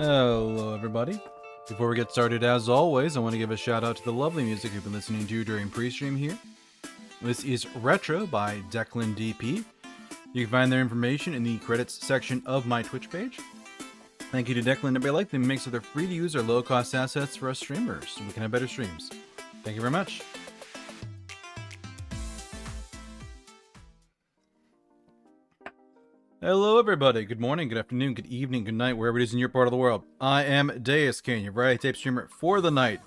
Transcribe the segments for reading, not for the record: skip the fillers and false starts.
Hello, everybody. Before we get started, as always, I want to give a shout out to the lovely music you've been listening to during pre-stream here. This is Retro by Deuscain DP. You can find their information in the credits section of my Twitch page. Thank you to Deuscain. Everybody like them, makes so they're free to use or low-cost assets for us streamers, so we can have better streams. Thank you very much. Hello, everybody. Good morning, good afternoon, good evening, good night, wherever it is in your part of the world. I am Deuscain, your variety tape streamer for the night.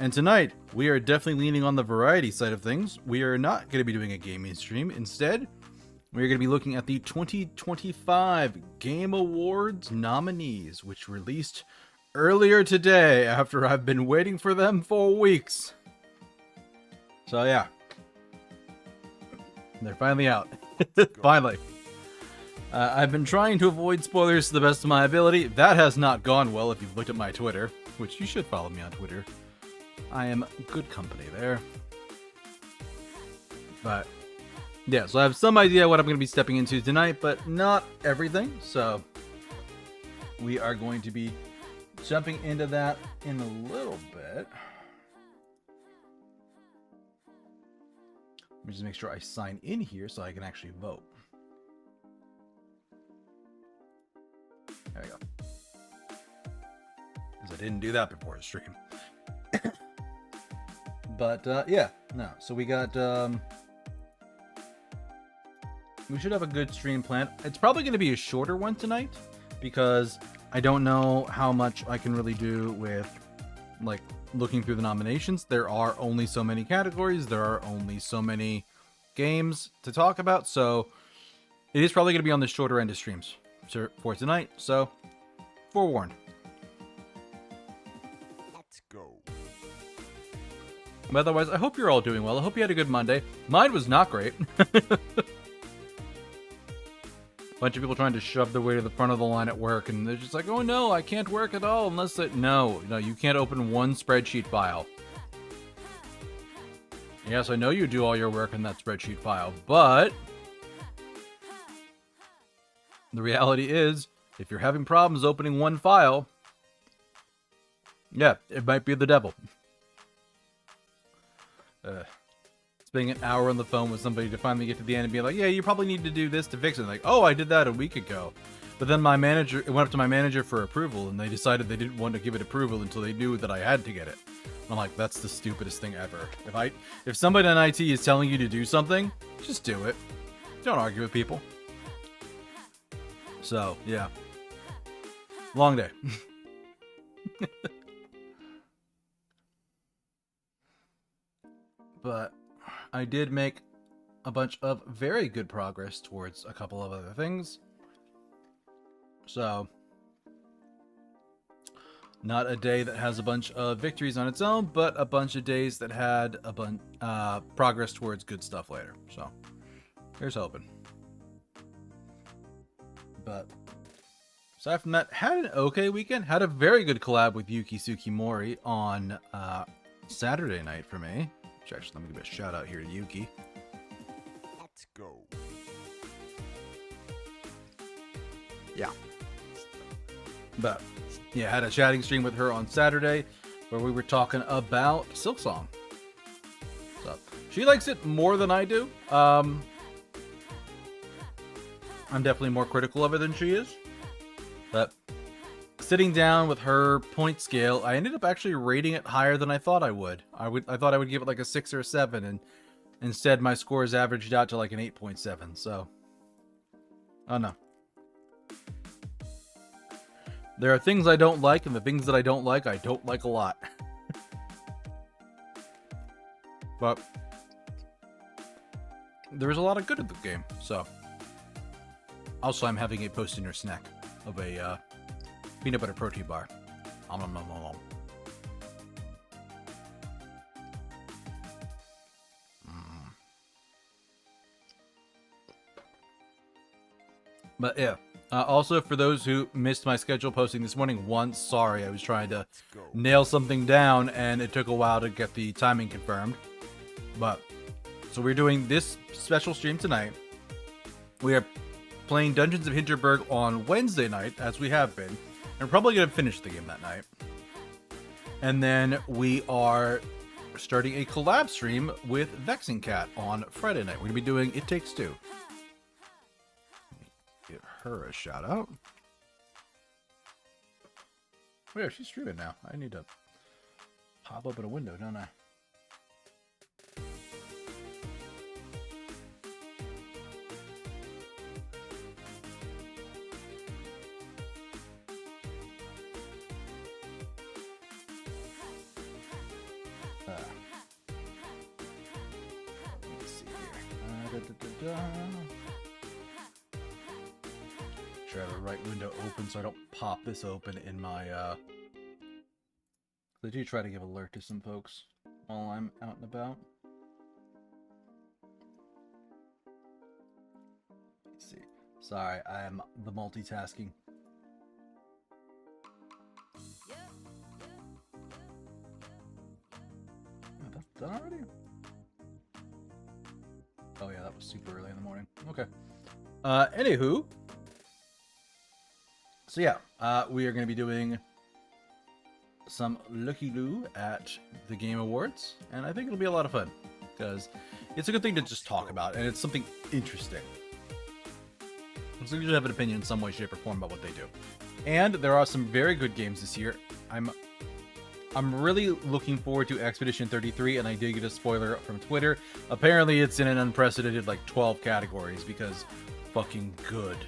And tonight, we are definitely leaning on the variety side of things. We are not going to be doing a gaming stream. Instead, we're going to be looking at the 2025 Game Awards nominees, which released earlier today after I've been waiting for them for weeks. So yeah, they're finally out. Finally. I've been trying to avoid spoilers to the best of my ability. That has not gone well if you've looked at my Twitter, which you should follow me on Twitter. I am good company there. But yeah, so I have some idea what I'm going to be stepping into tonight, but not everything. So we are going to be jumping into that in a little bit. Let me just make sure I sign in here so I can actually vote. There we go. Because I didn't do that before the stream. But, yeah. No. So we got, we should have a good stream planned. It's probably going to be a shorter one tonight. Because I don't know how much I can really do with, like, looking through the nominations. There are only so many categories. There are only so many games to talk about. So, it is probably going to be on the shorter end of streams for tonight, so forewarned. Let's go. But otherwise, I hope you're all doing well. I hope you had a good Monday. Mine was not great. Bunch of people trying to shove their way to the front of the line at work, and they're just like, "Oh no, I can't work at all unless it." No, you can't open one spreadsheet file. Yes, I know you do all your work in that spreadsheet file, but the reality is, if you're having problems opening one file, yeah, it might be the devil. Spending an hour on the phone with somebody to finally get to the end and be like, yeah, you probably need to do this to fix it. Like, oh, I did that a week ago. But then it went up to my manager for approval, and they decided they didn't want to give it approval until they knew that I had to get it. I'm like, that's the stupidest thing ever. If somebody in IT is telling you to do something, just do it. Don't argue with people. So, yeah. Long day. But I did make a bunch of very good progress towards a couple of other things. So, not a day that has a bunch of victories on its own, but a bunch of days that had a bunch progress towards good stuff later. So, here's hoping. But aside from that, had an okay weekend. Had a very good collab with Yuki Tsukimori on Saturday night for me. Which actually, let me give a shout out here to Yuki. Let's go. Yeah. But yeah, had a chatting stream with her on Saturday where we were talking about Silksong. So she likes it more than I do. I'm definitely more critical of it than she is. But sitting down with her point scale, I ended up actually rating it higher than I thought I would. I thought I would give it like a 6 or a 7, and instead my scores averaged out to like an 8.7. So, oh no. There are things I don't like, and the things that I don't like a lot. But there's a lot of good in the game, so. Also, I'm having a post-dinner snack of a peanut butter protein bar. Nom, nom, nom, nom, nom. But yeah, also for those who missed my schedule posting this morning, sorry, I was trying to nail something down and it took a while to get the timing confirmed. But so we're doing this special stream tonight. We are playing Dungeons of Hinterberg on Wednesday night, as we have been, we're probably going to finish the game that night. And then we are starting a collab stream with Vexing Cat on Friday night. We're going to be doing It Takes Two. Give her a shout out. Oh yeah, she's streaming now. I need to pop open a window, don't I? Let's see here. Try to have the right window open so I don't pop this open in my I do try to give alert to some folks while I'm out and about. Let's see. Sorry, I am the multitasking. Oh, that's done already? Oh yeah, that was super early in the morning. Okay. Anywho. So yeah, we are going to be doing some looky-loo at the Game Awards, and I think it'll be a lot of fun, because it's a good thing to just talk about, and it's something interesting. So you should have an opinion in some way, shape, or form about what they do. And there are some very good games this year. I'm really looking forward to Expedition 33, and I did get a spoiler from Twitter. Apparently it's in an unprecedented, like, 12 categories, because fucking good.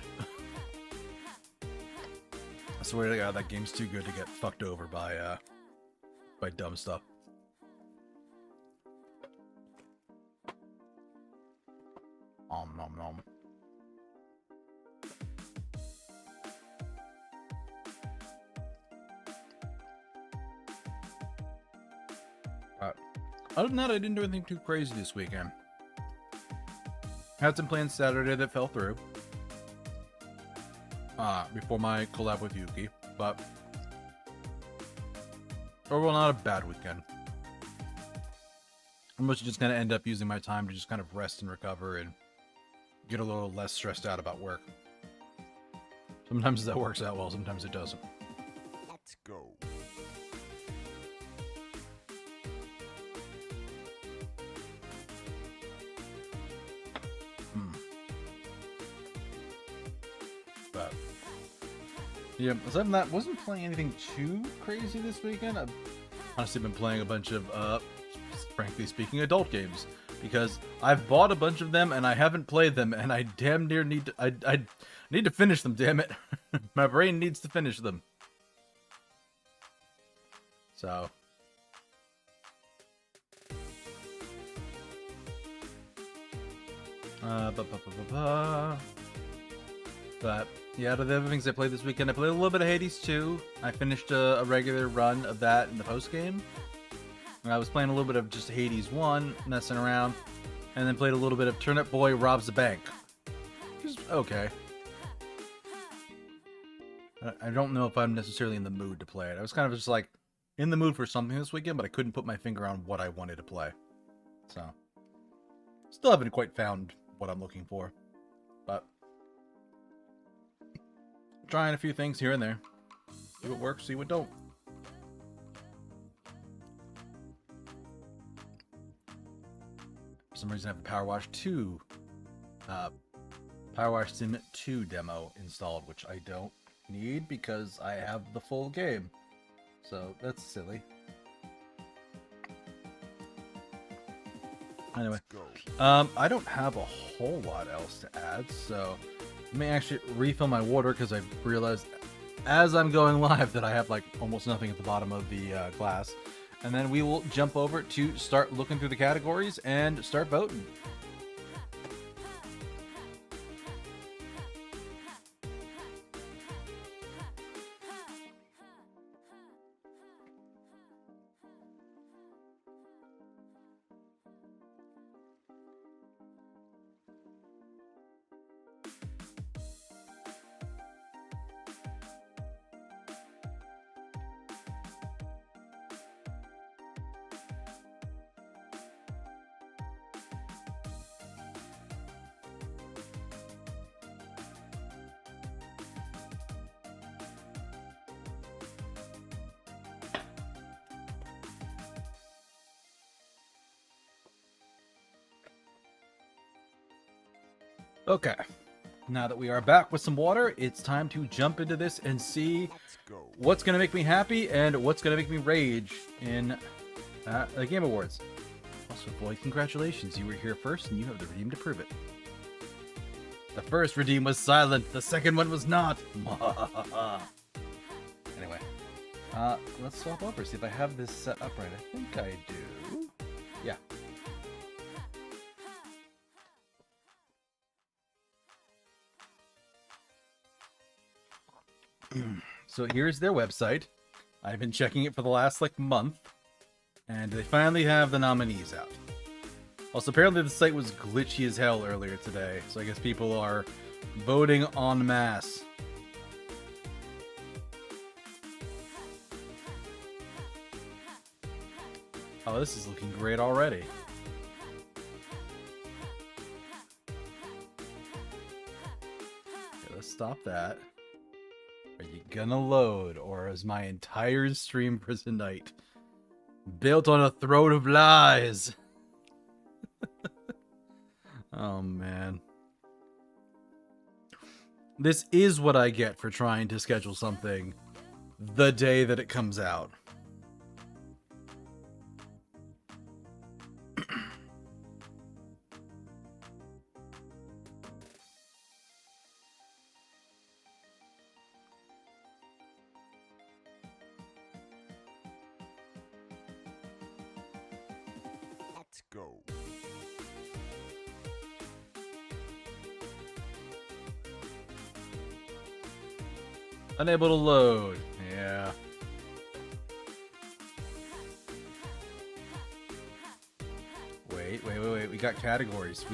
I swear to God, that game's too good to get fucked over by dumb stuff. Nom nom. Other than that, I didn't do anything too crazy this weekend. Had some plans Saturday that fell through. Before my collab with Yuki, but overall not a bad weekend. I'm mostly just gonna end up using my time to just kind of rest and recover and get a little less stressed out about work. Sometimes that works out well, sometimes it doesn't. Let's go. But yeah, aside from that, wasn't playing anything too crazy this weekend. I've honestly been playing a bunch of, frankly speaking, adult games, because I've bought a bunch of them and I haven't played them, and I damn near need to, I need to finish them, damn it. My brain needs to finish them. So. But yeah, out of the other things I played this weekend, I played a little bit of Hades 2. I finished a regular run of that in the post game. I was playing a little bit of just Hades 1, messing around, and then played a little bit of Turnip Boy Robs the Bank, which is okay. I don't know if I'm necessarily in the mood to play it. I was kind of just like in the mood for something this weekend, but I couldn't put my finger on what I wanted to play. So, still haven't quite found what I'm looking for, but trying a few things here and there. See what works, see what don't. For some reason I have the Power Wash 2 Power Wash Sim 2 demo installed, which I don't need because I have the full game. So that's silly. Anyway, I don't have a whole lot else to add, so let me actually refill my water because I realized as I'm going live that I have like almost nothing at the bottom of the glass. And then we will jump over to start looking through the categories and start voting. Okay. Now that we are back with some water, it's time to jump into this and see Let's go. what's going to make me happy and what's going to make me rage in the Game Awards. Also, Boyd, congratulations. You were here first and you have the redeem to prove it. The first redeem was silent. The second one was not. Anyway, let's swap over, see if I have this set up right. I think I do. Yeah. So here's their website. I've been checking it for the last month, and they finally have the nominees out. Also, apparently the site was glitchy as hell earlier today, so I guess people are voting en masse. Oh, this is looking great already. Okay, let's stop that. Are you gonna load, or is my entire stream for tonight built on a throne of lies? Oh, man. This is what I get for trying to schedule something the day that it comes out. Let's go. Unable to load. Yeah. Wait. We got categories.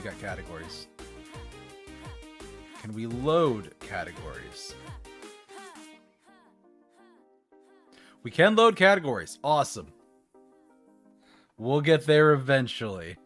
Can we load categories? We can load categories. Awesome. We'll get there eventually.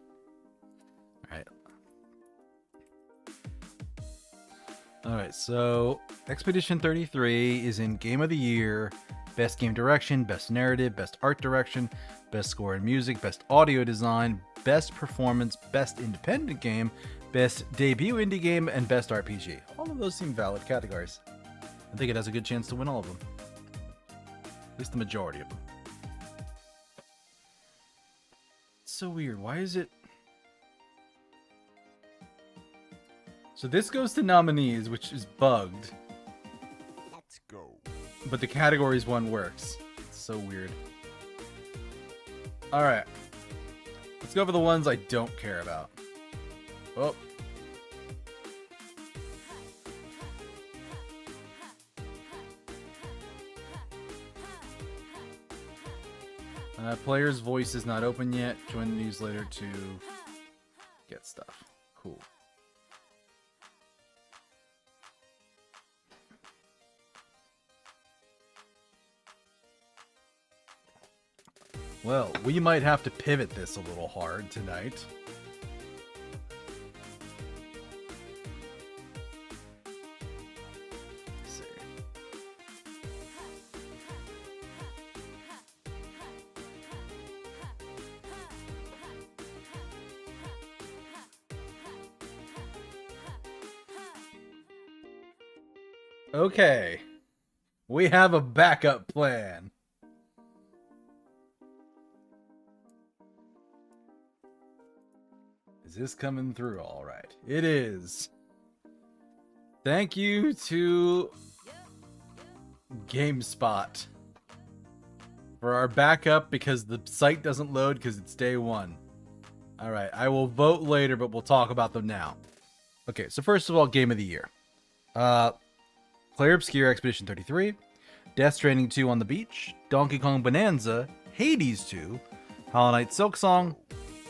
Alright, so Expedition 33 is in Game of the Year, Best Game Direction, Best Narrative, Best Art Direction, Best Score and Music, Best Audio Design, Best Performance, Best Independent Game, Best Debut Indie Game, and Best RPG. All of those seem valid categories. I think it has a good chance to win all of them. At least the majority of them. It's so weird. Why is it... So this goes to nominees, which is bugged. Let's go. But the categories one works. It's so weird. Alright. Let's go for the ones I don't care about. Oh. Player's voice is not open yet. Join the newsletter to get stuff. Cool. Well, we might have to pivot this a little hard tonight. Let's see. Okay. We have a backup plan. Is this coming through all right? It is. Thank you to GameSpot for our backup because the site doesn't load because it's day one. All right, I will vote later, but we'll talk about them now. Okay, so first of all, Game of the Year. Player Obscure Expedition 33, Death Stranding 2 on the Beach, Donkey Kong Bonanza, Hades 2, Hollow Knight Silksong,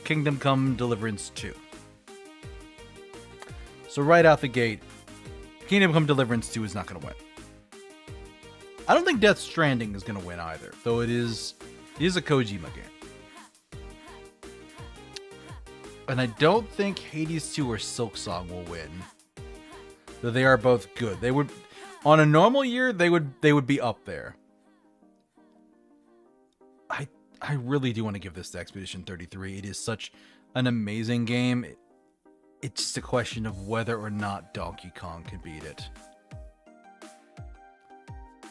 Kingdom Come Deliverance 2. So right out the gate, Kingdom Come Deliverance 2 is not going to win. I don't think Death Stranding is going to win either, though it is a Kojima game. And I don't think Hades 2 or Silksong will win. Though they are both good. They would, on a normal year, they would be up there. I really do want to give this to Expedition 33. It is such an amazing game. It's just a question of whether or not Donkey Kong can beat it.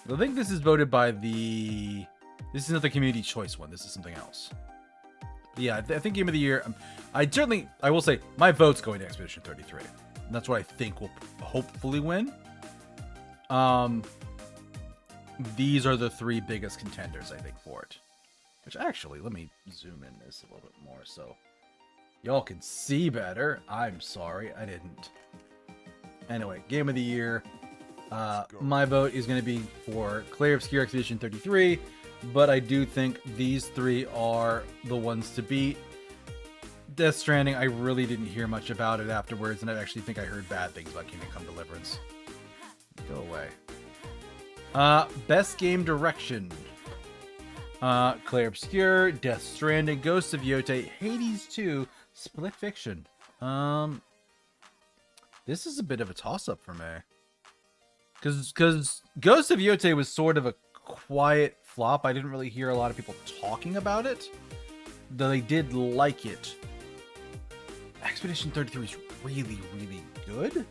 I think this is voted by the... This is not the community choice one. This is something else. Yeah, I think Game of the Year... I will say, my vote's going to Expedition 33. That's what I think will hopefully win. These are the three biggest contenders, I think, for it. Which, actually, let me zoom in this a little bit more so y'all can see better. I'm sorry, I didn't. Anyway, Game of the Year. My vote is going to be for Clair Obscure Expedition 33, but I do think these three are the ones to beat. Death Stranding, I really didn't hear much about it afterwards, and I actually think I heard bad things about Kingdom Come Deliverance. Go away. Best Game Direction. Clair Obscure, Death Stranding, Ghosts of Yote, Hades 2, Split Fiction. This is a bit of a toss-up for me. Because Ghosts of Yote was sort of a quiet flop. I didn't really hear a lot of people talking about it, though they did like it. Expedition 33 is really, really good.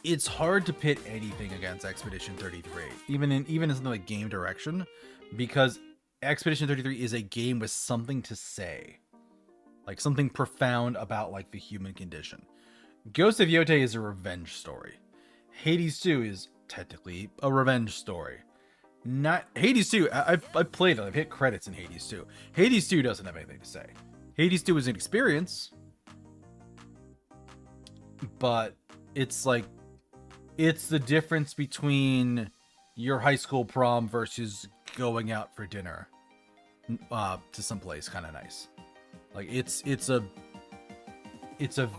It's hard to pit anything against Expedition 33, even in something like game direction, because Expedition 33 is a game with something to say, like something profound about like the human condition. Ghost of Yote is a revenge story. Hades 2 is technically a revenge story. Not Hades 2. I've played it. I've hit credits in Hades 2. Hades 2 doesn't have anything to say. Hades 2 is an experience, but it's like, it's the difference between your high school prom versus going out for dinner to someplace kind of nice. Like it's a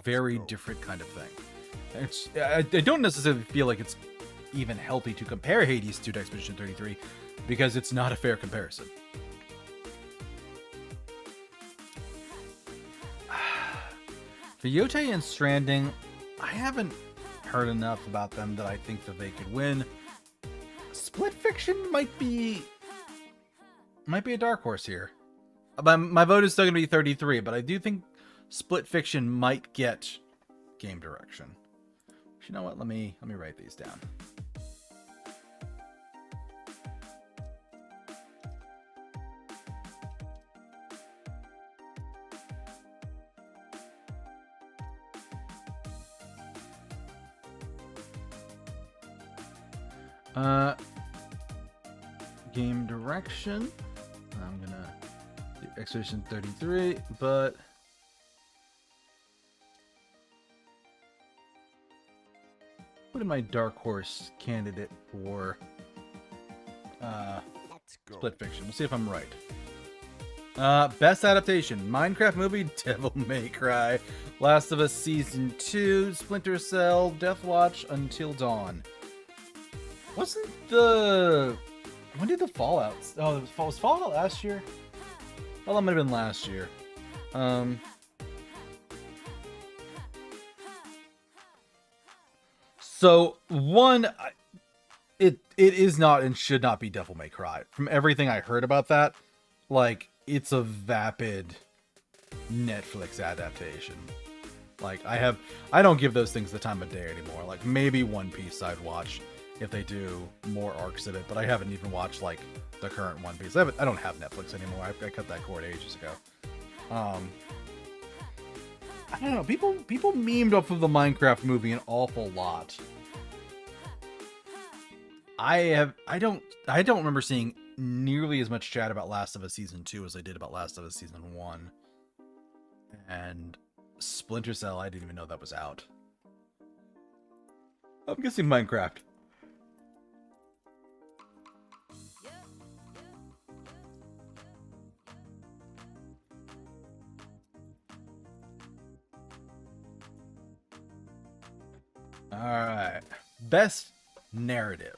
very different kind of thing. I don't necessarily feel like it's even healthy to compare Hades to Expedition 33 because it's not a fair comparison. For Yote and Stranding, I haven't heard enough about them that I think that they could win. Split Fiction might be a dark horse here. My vote is still going to be 33, but I do think Split Fiction might get game direction. You know what? Let me write these down. Game direction. I'm gonna do Expedition 33, but what am my dark horse candidate for Split Fiction? We'll see if I'm right. Best adaptation: Minecraft movie, Devil May Cry, Last of Us Season 2, Splinter Cell, Deathwatch, Until Dawn. When did the Fallout? Oh, was Fallout last year? Well, that might have been last year. So one, it is not and should not be Devil May Cry. From everything I heard about that, like it's a vapid Netflix adaptation. Like I don't give those things the time of day anymore. Like maybe One Piece I'd watch if they do more arcs of it, but I haven't even watched like the current One Piece. I don't have Netflix anymore. I cut that cord ages ago. I don't know. People memed off of the Minecraft movie an awful lot. I don't remember seeing nearly as much chat about Last of Us Season 2 as I did about Last of Us Season 1. And Splinter Cell, I didn't even know that was out. I'm guessing Minecraft. Alright. Best Narrative.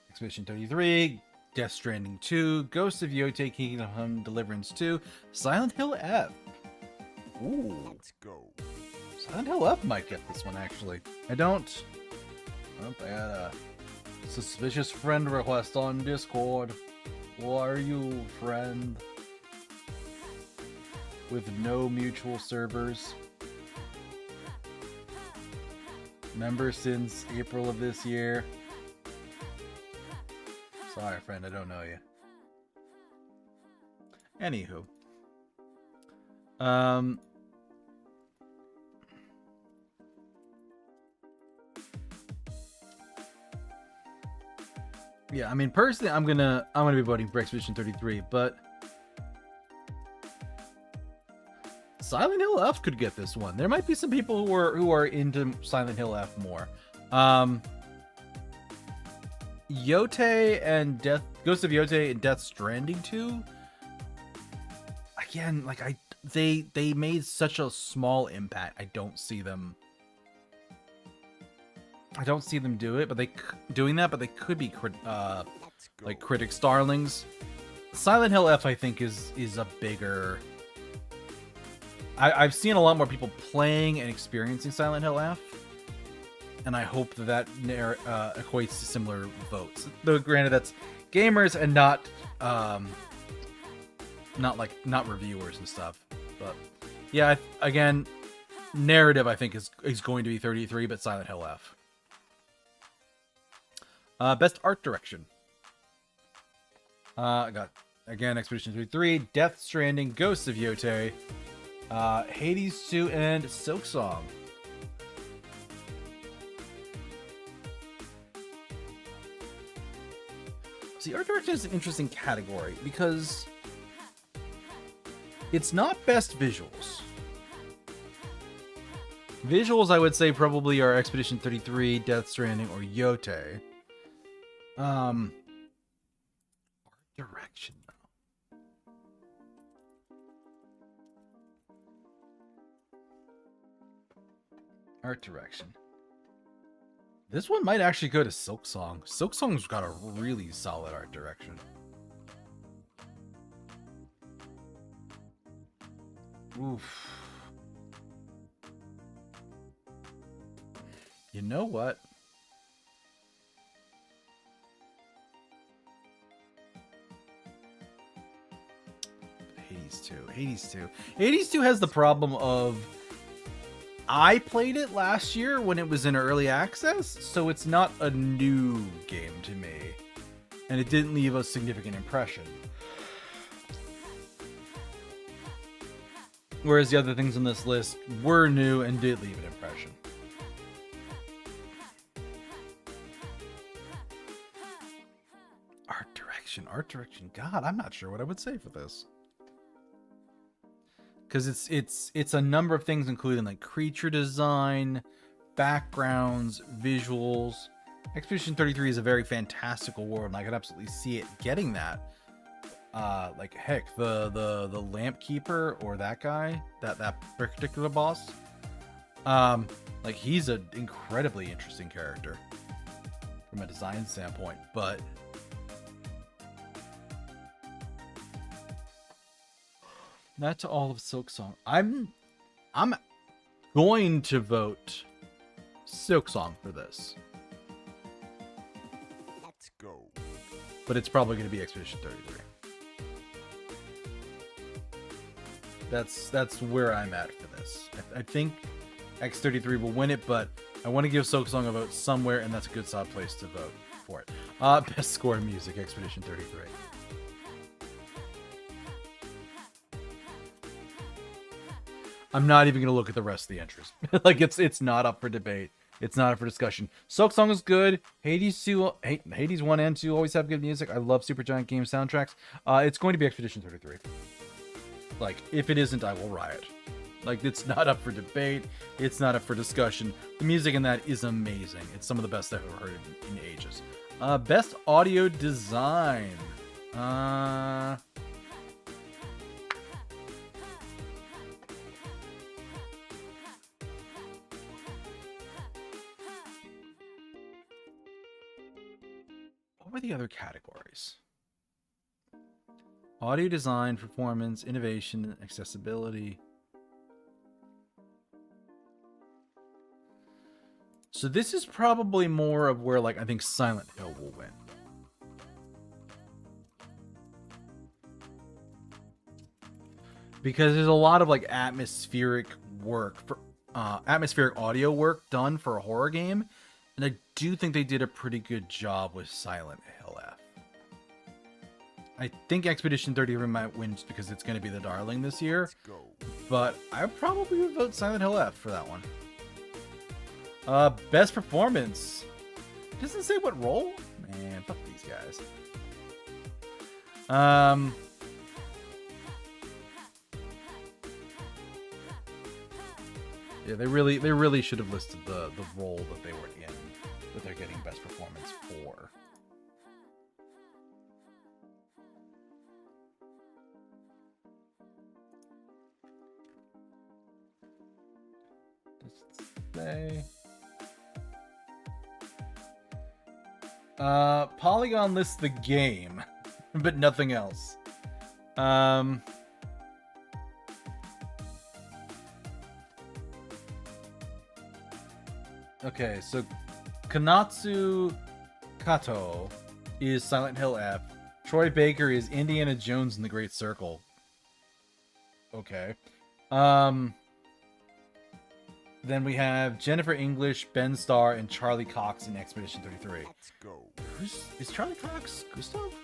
Expedition 33, Death Stranding 2, Ghosts of Yote, Kingdom Come Deliverance 2, Silent Hill F. Ooh. Let's go. Silent Hill F might get this one, actually. I don't... Oh, Suspicious friend request on Discord. Why are you, friend? With no mutual servers. Member since April of this year. Sorry, friend, I don't know you. Anywho. Yeah, I mean, personally, I'm gonna be voting for Expedition 33, but Silent Hill F could get this one. There might be some people who are into Silent Hill F more. Yotei and Ghost of Yotei and Death Stranding 2. Again, like they made such a small impact. I don't see them do it, but they could be like critics' darlings. Silent Hill F, I think, is a bigger. I've seen a lot more people playing and experiencing Silent Hill F, and I hope that equates to similar votes. Though, granted, that's gamers and not reviewers and stuff. But yeah, again, narrative I think is going to be 33, but Silent Hill F. Best art direction. I got again Expedition 33, Death Stranding, Ghosts of Yotei, Hades 2, and Silksong. See, art direction is an interesting category because it's not best visuals. Visuals, I would say, probably are Expedition 33, Death Stranding, or Yotei. Art direction, though. Art direction. This one might actually go to Silksong. Silksong's got a really solid art direction. Oof. You know what? Hades 2 has the problem of I played it last year when it was in early access, so it's not a new game to me, and it didn't leave a significant impression. Whereas the other things on this list were new and did leave an impression. Art direction. God, I'm not sure what I would say for this. Because it's a number of things, including like creature design, backgrounds, visuals. Expedition 33 is a very fantastical world, and I could absolutely see it getting that. Like heck, the lamp keeper or that guy, that particular boss. Like he's an incredibly interesting character from a design standpoint, but that's all of Silksong. I'm going to vote Silksong for this. Let's go. But it's probably going to be Expedition 33. That's where I'm at for this. I think X33 will win it, but I want to give Silksong a vote somewhere, and that's a good solid place to vote for it. Best score in music, Expedition 33. I'm not even gonna look at the rest of the entries. Like it's not up for debate. It's not up for discussion. Silksong is good. Hades 1 and 2 always have good music. I love Supergiant game soundtracks. It's going to be Expedition 33. Like, if it isn't, I will riot. Like, it's not up for debate. It's not up for discussion. The music in that is amazing. It's some of the best I've ever heard in ages. Best audio design. What were the other categories? Audio design, performance, innovation, accessibility. So this is probably more of where, like, I think Silent Hill will win. Because there's a lot of, like, atmospheric work for atmospheric audio work done for a horror game, and I do think they did a pretty good job with Silent Hill F. I think Expedition 33 might win just because it's going to be the darling this year, Let's go. but I probably would vote Silent Hill F for that one. Best performance. Doesn't say what role? Man, fuck these guys. Yeah, they really should have listed the role that they were in, that they're getting best performance for. Let's say Polygon lists the game, but nothing else. Okay, so Kanatsu Kato is Silent Hill F. Troy Baker is Indiana Jones in the Great Circle. Okay. Then we have Jennifer English, Ben Starr, and Charlie Cox in Expedition 33. Let's go. Is Charlie Cox Gustav?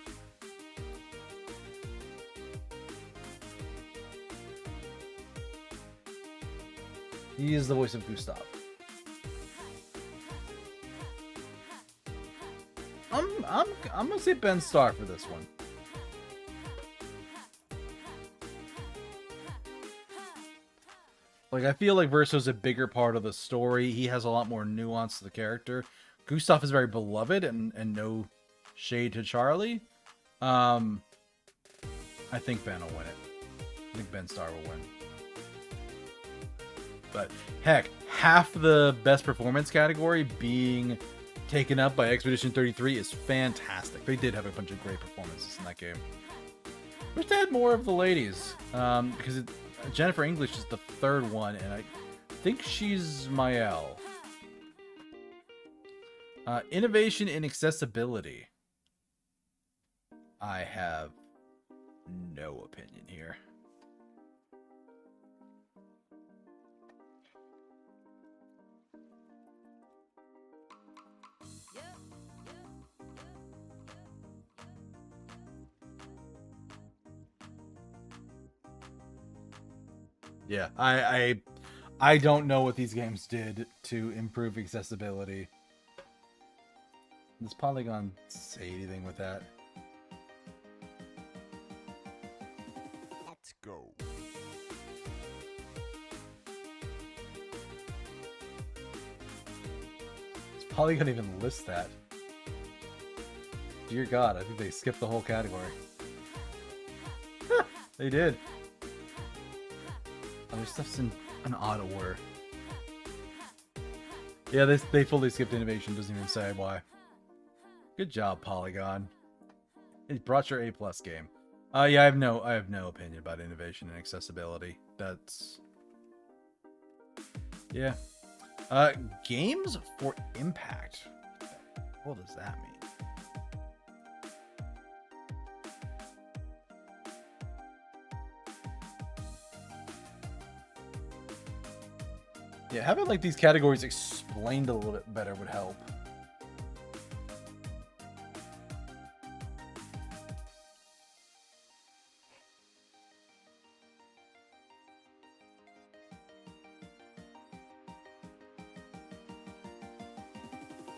He is the voice of Gustav. I'm gonna say Ben Starr for this one. Like, I feel like Verso's a bigger part of the story. He has a lot more nuance to the character. Gustav is very beloved and no shade to Charlie. I think Ben will win it. I think Ben Starr will win. But heck, half the best performance category being taken up by Expedition 33 is fantastic. They did have a bunch of great performances in that game. Wish they had more of the ladies, because Jennifer English is the third one, and I think she's Mael. Innovation in accessibility. I have no opinion here. Yeah, I don't know what these games did to improve accessibility. Does Polygon say anything with that? Let's go. Does Polygon even list that? Dear God, I think they skipped the whole category. They did. Other stuff's in an odd order. Yeah, they fully skipped innovation. Doesn't even say why. Good job, Polygon. It brought your A+ game. Yeah, I have no opinion about innovation and accessibility. That's yeah. Games for impact. What does that mean? Yeah, having like these categories explained a little bit better would help.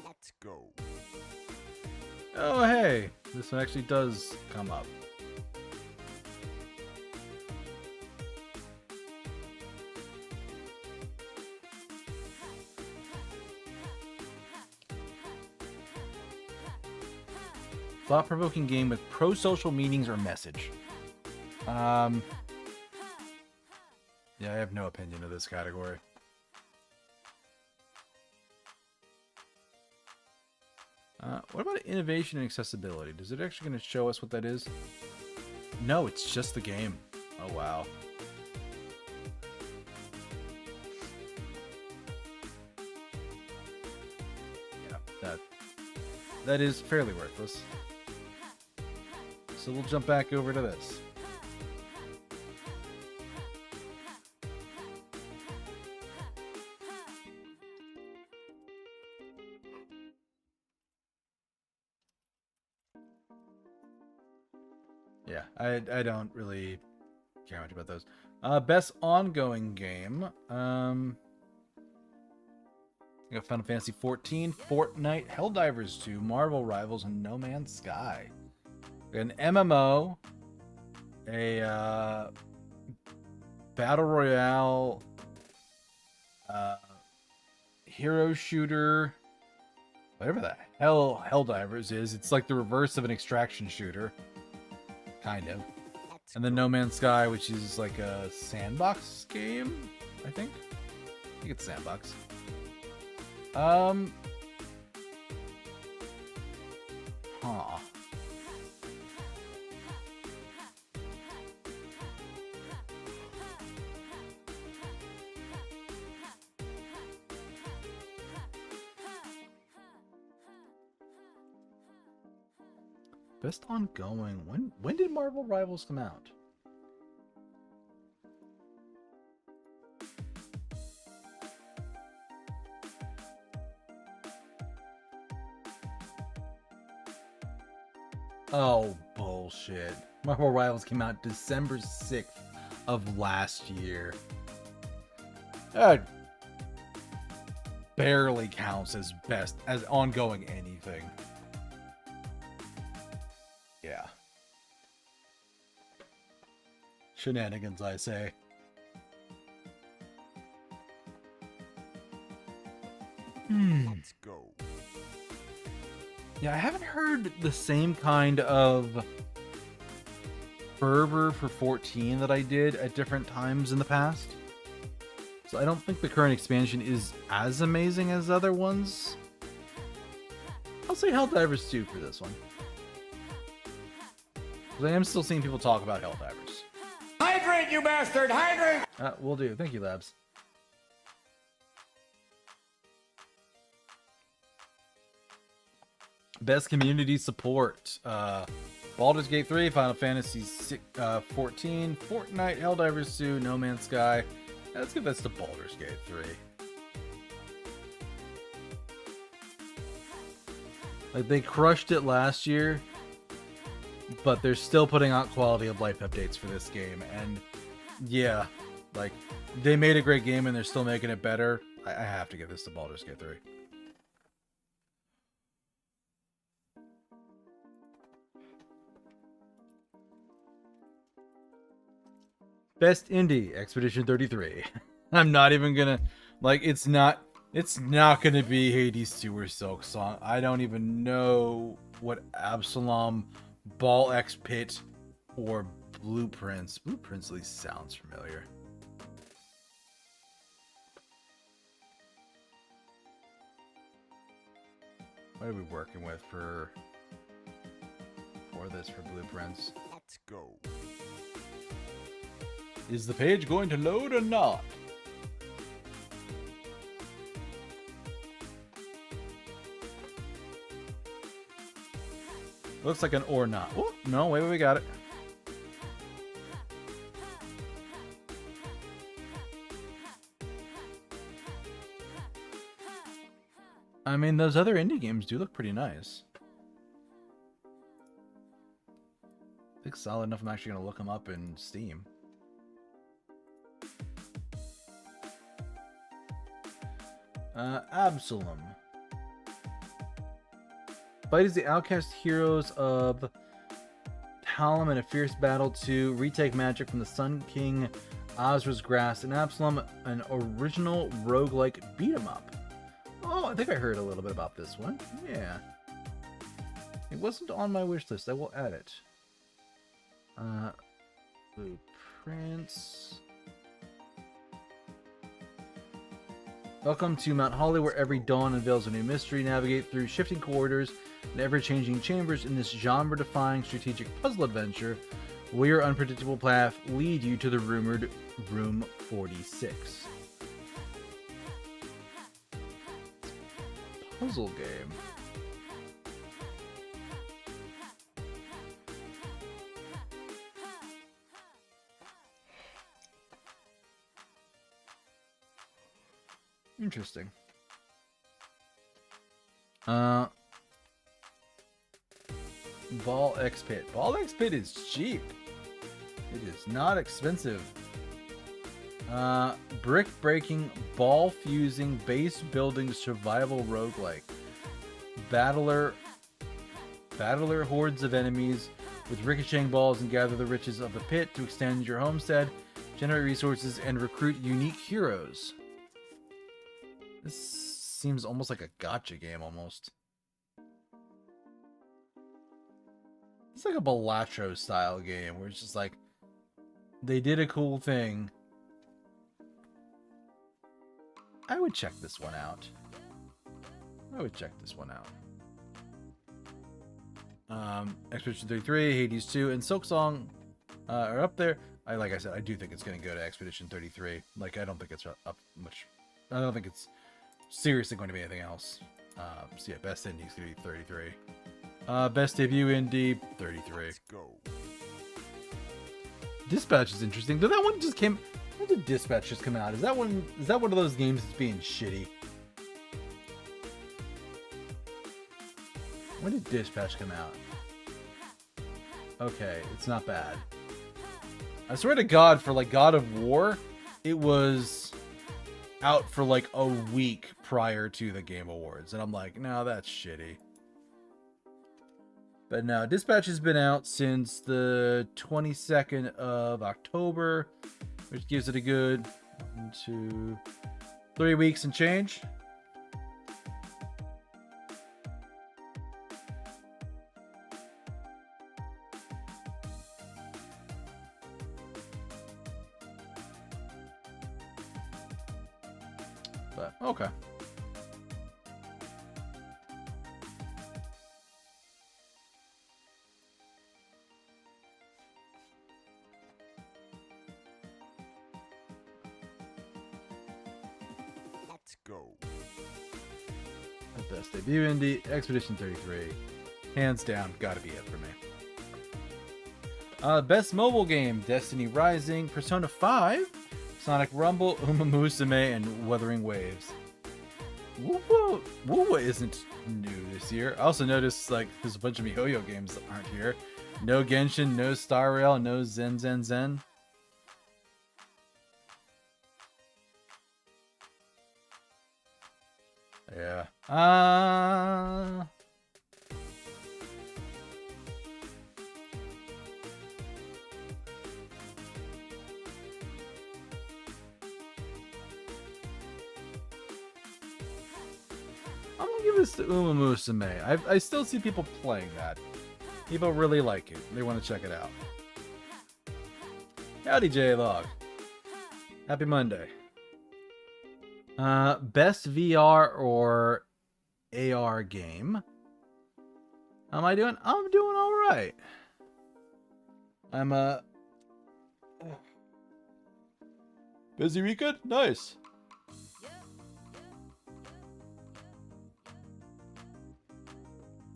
Let's go. Oh, hey, this one actually does come up. Thought-provoking game with pro-social meanings or message. Yeah, I have no opinion of this category. What about innovation and accessibility? Is it actually going to show us what that is? No, it's just the game. Oh, wow. that is fairly worthless. So we'll jump back over to this. Yeah, I don't really care much about those. Best ongoing game. We got Final Fantasy 14, Fortnite, Helldivers 2, Marvel Rivals, and No Man's Sky. We got an MMO, a Battle Royale, hero shooter, whatever the hell Helldivers is. It's like the reverse of an extraction shooter. Kind of. And then No Man's Sky, which is like a sandbox game, I think. I think it's sandbox. Huh. Best ongoing. When did Marvel Rivals come out? Oh, bullshit. Marvel Rivals came out December 6th of last year. That barely counts as ongoing anything. Yeah. Shenanigans, I say. Let's go. Yeah, I haven't heard the same kind of fervor for 14 that I did at different times in the past. So I don't think the current expansion is as amazing as other ones. I'll say Helldivers 2 for this one. Because I am still seeing people talk about Helldivers. Hydrate, you bastard! Hydrate! Will do. Thank you, Labs. Best community support. Baldur's Gate 3, Final Fantasy 14, Fortnite, Helldivers 2, No Man's Sky. Let's give this to Baldur's Gate 3. Like, they crushed it last year, but they're still putting out quality of life updates for this game. And yeah, like, they made a great game and they're still making it better. I have to give this to Baldur's Gate 3. Best indie, Expedition 33. I'm not even gonna, like, it's not gonna be Hades 2 or Silk Song. I don't even know what Absalom, Ball X Pit, or Blueprints. Blueprints at least sounds familiar. What are we working with for this for Blueprints? Let's go. Is the page going to load or not? Looks like an or not. Oh, no, wait, we got it. I mean, those other indie games do look pretty nice. I think solid enough I'm actually going to look them up in Steam. Absalom. Fight as the outcast heroes of Talum in a fierce battle to retake magic from the Sun King Azra's grasp, and Absalom, an original roguelike beat-em-up. Oh, I think I heard a little bit about this one. Yeah. It wasn't on my wish list. I will add it. Blueprints. Welcome to Mount Holly, where every dawn unveils a new mystery. Navigate through shifting corridors and ever-changing chambers in this genre-defying strategic puzzle adventure, where your unpredictable path lead you to the rumored Room 46. Puzzle game. Interesting. Ball X Pit. Ball X Pit is cheap. It is not expensive. Brick breaking, ball fusing, base building, survival roguelike. Battler hordes of enemies with ricocheting balls and gather the riches of the pit to extend your homestead, generate resources, and recruit unique heroes. This seems almost like a gacha game, almost. It's like a Balatro style game where it's just like they did a cool thing. I would check this one out. Expedition 33, Hades 2, and Silksong are up there. Like I said, I do think it's going to go to Expedition 33. Like, I don't think it's up much. I don't think it's seriously going to be anything else. So yeah, best indie is going to be 33. Best debut indie, 33. Let's go. Dispatch is interesting. Did that one just came? When did Dispatch just come out? Is that one of those games that's being shitty? When did Dispatch come out? Okay, it's not bad. I swear to God, for like God of War, it was out for like a week prior to the Game Awards, and I'm like, no, that's shitty. But no, Dispatch has been out since the 22nd of October, which gives it a good 1, 2, 3 weeks and change. But okay. Let's go. The best debut indie, Expedition 33. Hands down, gotta be it for me. Best mobile game, Destiny Rising, Persona 5, Sonic Rumble, Uma Musume, and Wuthering Waves. Woo isn't new this year. I also noticed like there's a bunch of MiHoYo games that aren't here. No Genshin, no Star Rail, no Zen Zen Zen. Yeah. I'm gonna give this to Uma Musume. I still see people playing that. People really like it. They want to check it out. Howdy, J-Log. Happy Monday. Best VR or AR game. How am I doing? I'm doing all right. I'm busy weekend. Nice.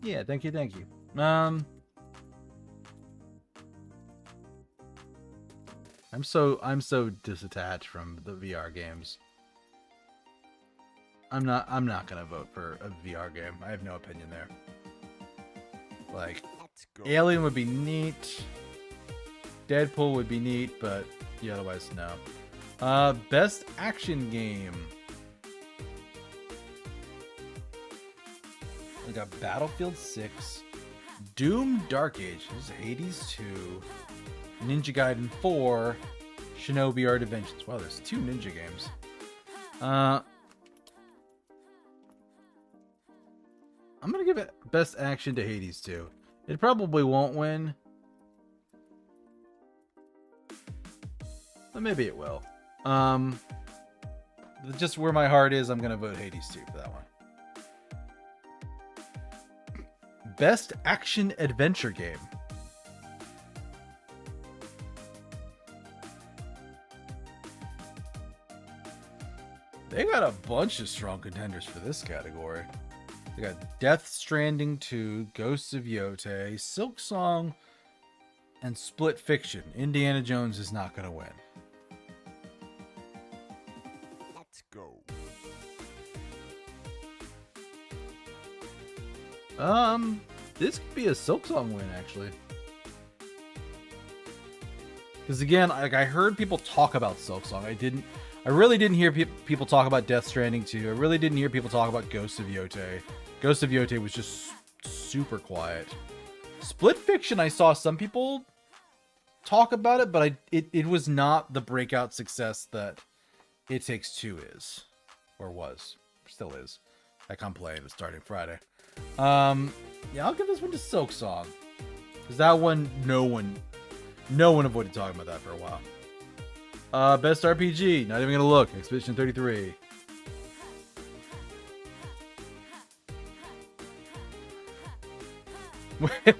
Yeah, thank you. I'm so disattached from the VR games. I'm not gonna vote for a VR game. I have no opinion there. Like, Let's go. Alien would be neat. Deadpool would be neat, but yeah, otherwise no. Best action game. We got Battlefield 6, Doom Dark Age, this is Hades 2, Ninja Gaiden 4, Shinobi Art of Vengeance. Wow, there's 2 ninja games. I'm gonna give it best action to Hades 2. It probably won't win, but maybe it will. Just where my heart is, I'm gonna vote Hades 2 for that one. Best action adventure game. They got a bunch of strong contenders for this category. We got Death Stranding 2, Ghosts of Yotei, Silk Song, and Split Fiction. Indiana Jones is not going to win. Let's go. This could be a Silk Song win, actually. Because again, like, I heard people talk about Silk Song. I really didn't hear people talk about Death Stranding 2. I really didn't hear people talk about Ghosts of Yotei. Ghosts of Yotei was just super quiet. Split Fiction, I saw some people talk about it, but it was not the breakout success that It Takes Two is. Or was. Still is. I can't play it starting Friday. Yeah, I'll give this one to Silk Song. Because that one, no one avoided talking about that for a while. Best RPG, not even gonna look. Expedition 33.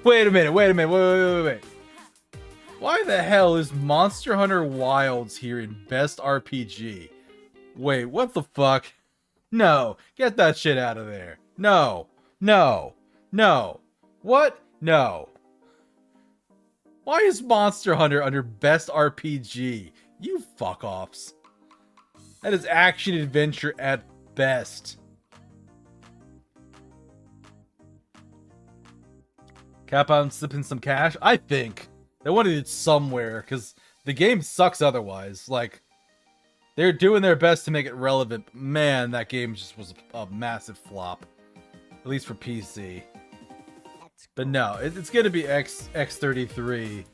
Wait a minute. Wait. Why the hell is Monster Hunter Wilds here in Best RPG? Wait, what the fuck? No, get that shit out of there. No. What? No. Why is Monster Hunter under Best RPG? You fuck-offs. That is action-adventure at best. Capcom slipping some cash? I think. They wanted it somewhere, because the game sucks otherwise. Like, they're doing their best to make it relevant. But man, that game just was a massive flop. At least for PC. But no, it's gonna be X33.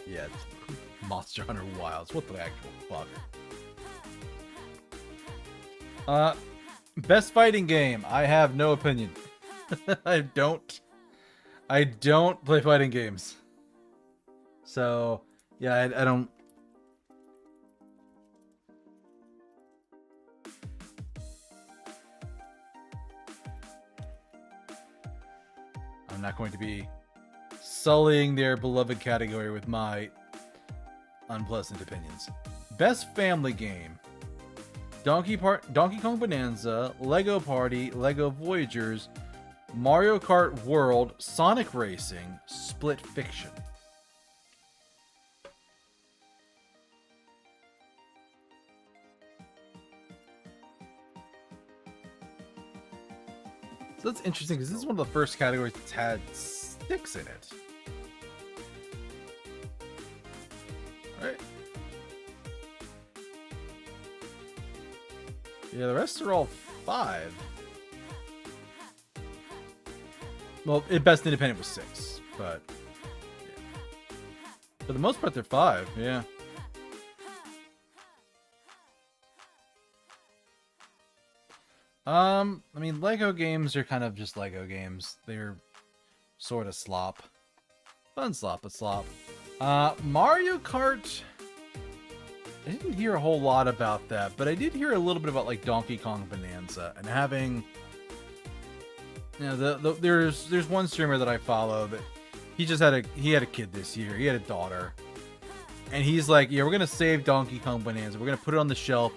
Yeah, it's Monster Hunter Wilds. What the actual fuck? Best fighting game. I have no opinion. I don't play fighting games. So, yeah, I don't. I'm not going to be sullying their beloved category with my unpleasant opinions. Best family game. Donkey Kong Bonanza, Lego Party, Lego Voyagers, Mario Kart World, Sonic Racing, Split Fiction. So that's interesting because this is one of the first categories that's had sticks in it. Right? Yeah, the rest are all 5. Well, Best Independent was 6, but yeah. For the most part, they're 5, yeah. I mean, Lego games are kind of just Lego games. They're sort of slop. Fun slop, but slop. Mario Kart... I didn't hear a whole lot about that, but I did hear a little bit about, like, Donkey Kong Bonanza and having... You know, there's one streamer that I follow that he had a kid this year. He had a daughter. And he's like, yeah, we're going to save Donkey Kong Bonanza. We're going to put it on the shelf.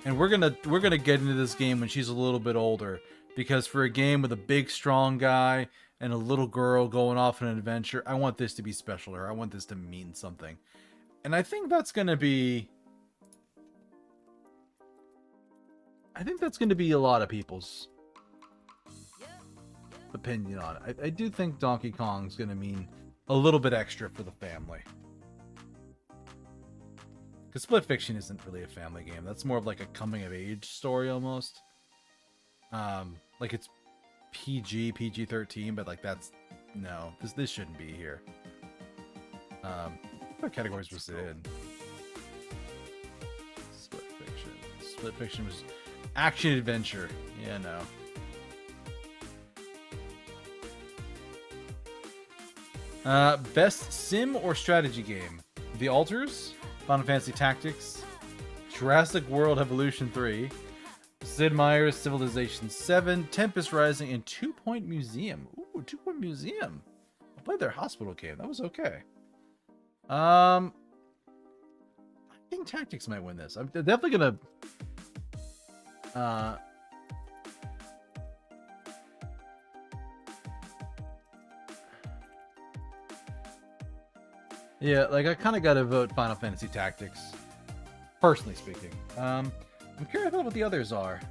And we're gonna get into this game when she's a little bit older, because for a game with a big strong guy and a little girl going off on an adventure, I want this to be special to her. I want this to mean something. And I think that's gonna be a lot of people's opinion on it. I do think Donkey Kong's gonna mean a little bit extra for the family. Because Split Fiction isn't really a family game. That's more of like a coming-of-age story, almost. Like it's PG-13, but like that's... No, this shouldn't be here. What categories was it in? Split Fiction. Split Fiction was action-adventure. Yeah, no. Best sim or strategy game. The Alters... Final Fantasy Tactics, Jurassic World Evolution 3, Sid Meier's Civilization 7, Tempest Rising, and 2 Point Museum. Ooh, 2 Point Museum. I played their hospital game. That was okay. I think tactics might win this. I'm definitely gonna. Yeah, like I kind of gotta vote Final Fantasy Tactics, personally speaking. I'm curious about what the others are.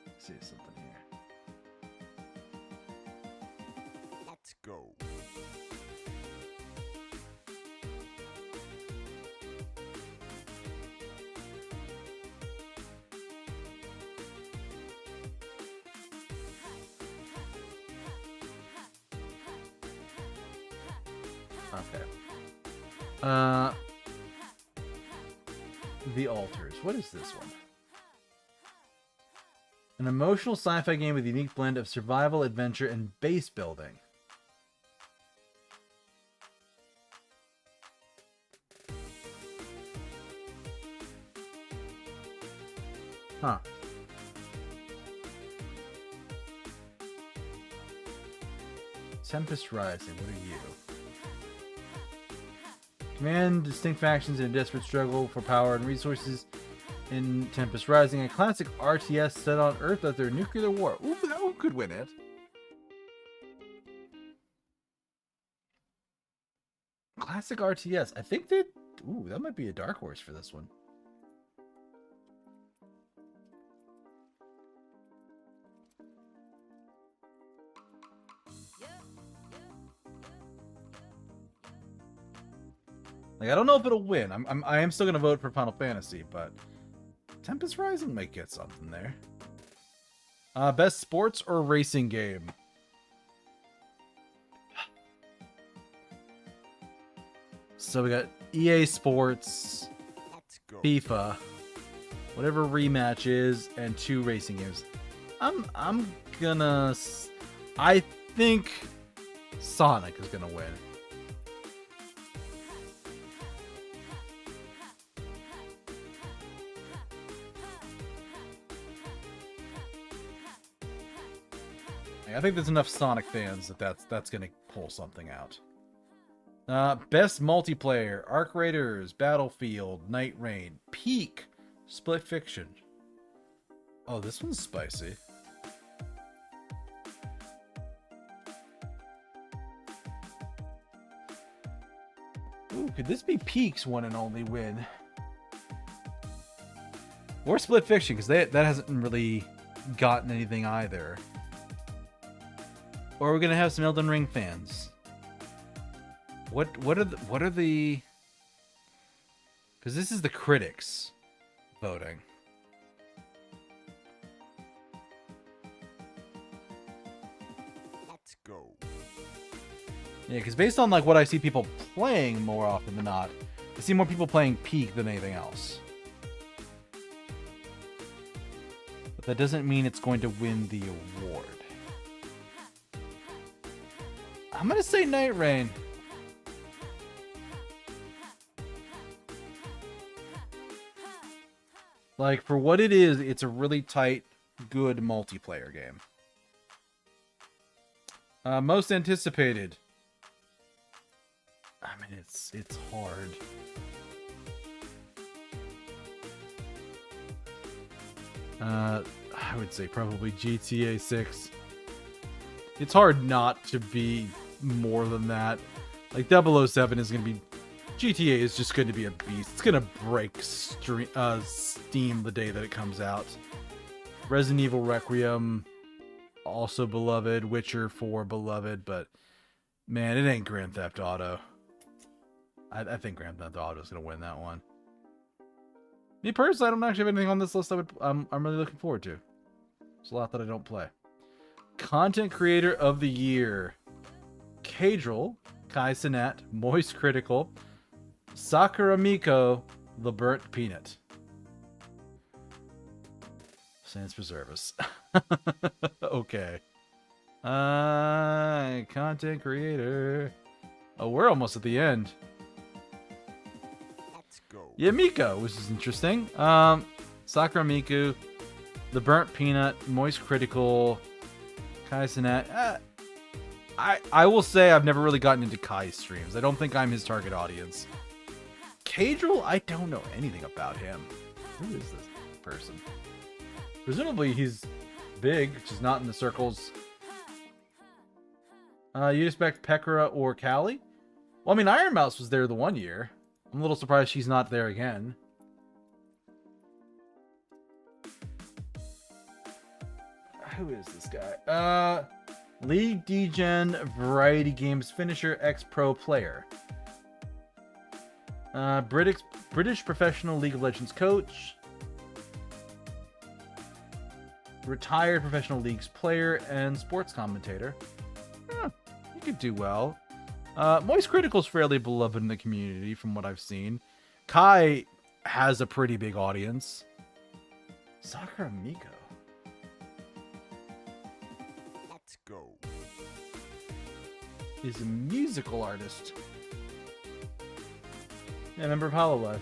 Let's see something here. Let's go. Okay. The Altars. What is this one? An emotional sci-fi game with a unique blend of survival, adventure, and base building. Huh. Tempest Rising. What are you? Command distinct factions in a desperate struggle for power and resources in Tempest Rising, a classic RTS set on Earth after a nuclear war. Ooh, that one could win it. Classic RTS. I think that... Ooh, that might be a dark horse for this one. Like, I don't know if it'll win. I am still gonna vote for Final Fantasy, but Tempest Rising might get something there. Best sports or racing game? So we got EA Sports, Let's go. FIFA, whatever rematch is, and 2 racing games. I'm gonna... I think Sonic is gonna win. I think there's enough Sonic fans that's gonna pull something out. Best multiplayer: Arc Raiders, Battlefield, Night Rain, Peak, Split Fiction. Oh, this one's spicy. Ooh, could this be Peak's one and only win? Or Split Fiction, because that hasn't really gotten anything either. Or we're gonna have some Elden Ring fans. What are the? Because this is the critics voting. Let's go. Yeah, because based on like what I see people playing more often than not, I see more people playing Peak than anything else. But that doesn't mean it's going to win the award. I'm gonna say Night Rain. Like, for what it is, it's a really tight, good multiplayer game. Most anticipated. I mean, it's hard. I would say probably GTA 6. It's hard not to be more than that. Like, 007 is going to be... GTA is just going to be a beast. It's going to break Steam the day that it comes out. Resident Evil Requiem, also beloved. Witcher 4, beloved. But, man, it ain't Grand Theft Auto. I think Grand Theft Auto is going to win that one. Me personally, I don't actually have anything on this list I'm really looking forward to. There's a lot that I don't play. Content Creator of the Year. Cadril, Kai Cenat, Moist Critical, Sakura Miko, The Burnt Peanut. Sans preserve us. Okay. Content creator. Oh, we're almost at the end. Let's go. Yeah, Miko, which is interesting. Sakura Miku, The Burnt Peanut, Moist Critical, Kai Sinet. I will say I've never really gotten into Kai's streams. I don't think I'm his target audience. Cadril, I don't know anything about him. Who is this person? Presumably he's big, just not in the circles. You'd expect Pekora or Callie? Well, I mean, Iron Mouse was there the one year. I'm a little surprised she's not there again. Who is this guy? League Degen Variety Games Finisher X-Pro Player. British Professional League of Legends Coach. Retired Professional Leagues Player and Sports Commentator. You could do well. Moist Critical's fairly beloved in the community from what I've seen. Kai has a pretty big audience. Sakura Miko. Let's go. Is a musical artist. Yeah, member of Hololive.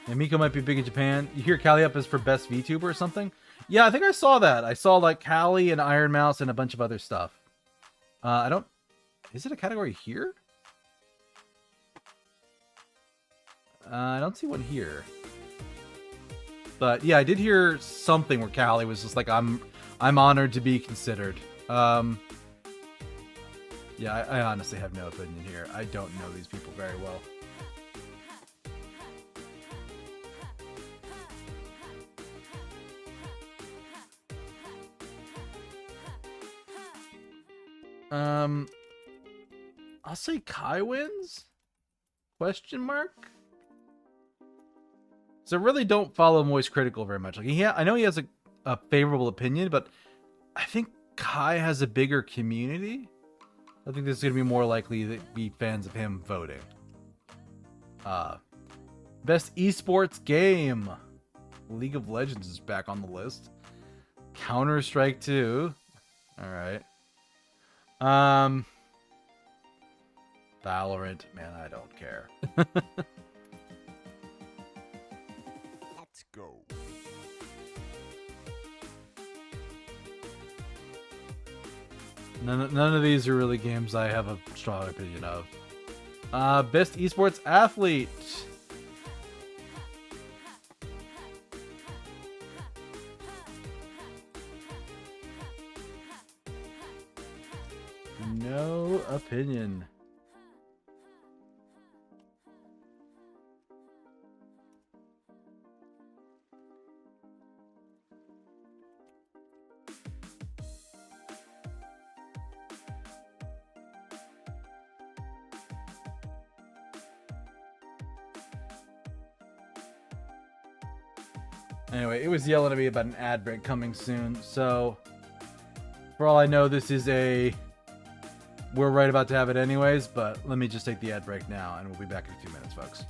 And Miko might be big in Japan. You hear Callie up as for best VTuber or something? Yeah, I think I saw that. I saw like Callie and Iron Mouse and a bunch of other stuff. I don't... Is it a category here? I don't see one here. But yeah, I did hear something where Callie was just like, I'm honored to be considered. Yeah, I honestly have no opinion here. I don't know these people very well. I'll say Kai wins? Question mark? So I really don't follow Moist Critical very much. Like I know he has a favorable opinion, but I think Kai has a bigger community. I think this is gonna be more likely to be fans of him voting. Best esports game. League of Legends is back on the list. Counter-Strike 2. Alright. Valorant, man, I don't care. Let's go. None of these are really games I have a strong opinion of. Best esports athlete. No opinion. Anyway, it was yelling at me about an ad break coming soon, so for all I know, this is we're right about to have it anyways, but let me just take the ad break now, and we'll be back in a few minutes, folks.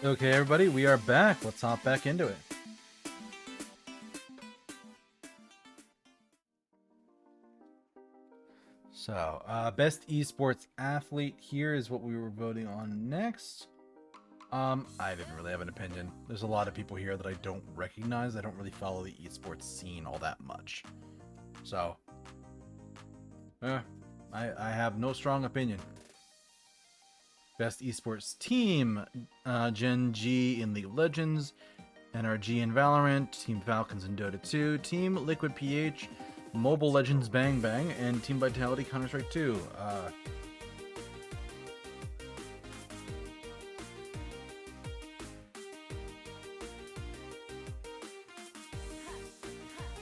Okay, everybody, we are back. Let's hop back into it. So, best esports athlete here is what we were voting on next. I didn't really have an opinion. There's a lot of people here that I don't recognize. I don't really follow the esports scene all that much. So, I have no strong opinion. Best esports team, Gen G in League of Legends, NRG in Valorant, Team Falcons in Dota 2, Team Liquid PH, Mobile Legends Bang Bang, and Team Vitality Counter-Strike 2.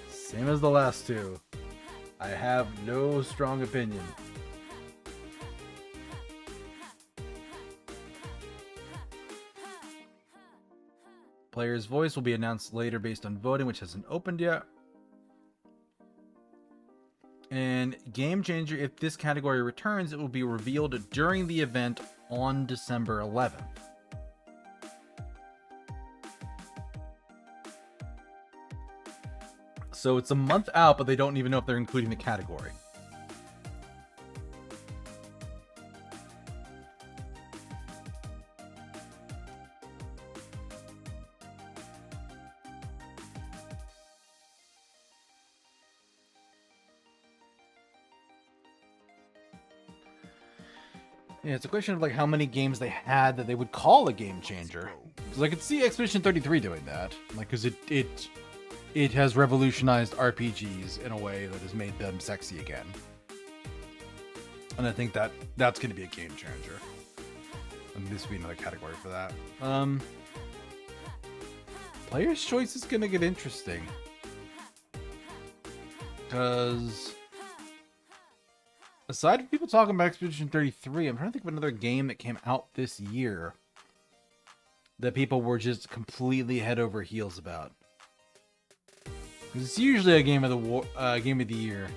Same as the last two. I have no strong opinion. Player's voice will be announced later based on voting, which hasn't opened yet. And Game Changer, if this category returns, it will be revealed during the event on December 11th. So it's a month out, but they don't even know if they're including the category. Yeah, it's a question of like how many games they had that they would call a game changer. Because I could see Expedition 33 doing that, like because it has revolutionized RPGs in a way that has made them sexy again. And I think that's going to be a game changer. And this would be another category for that. Player's choice is going to get interesting. Because aside from people talking about Expedition 33, I'm trying to think of another game that came out this year that people were just completely head over heels about. It's usually a game of the year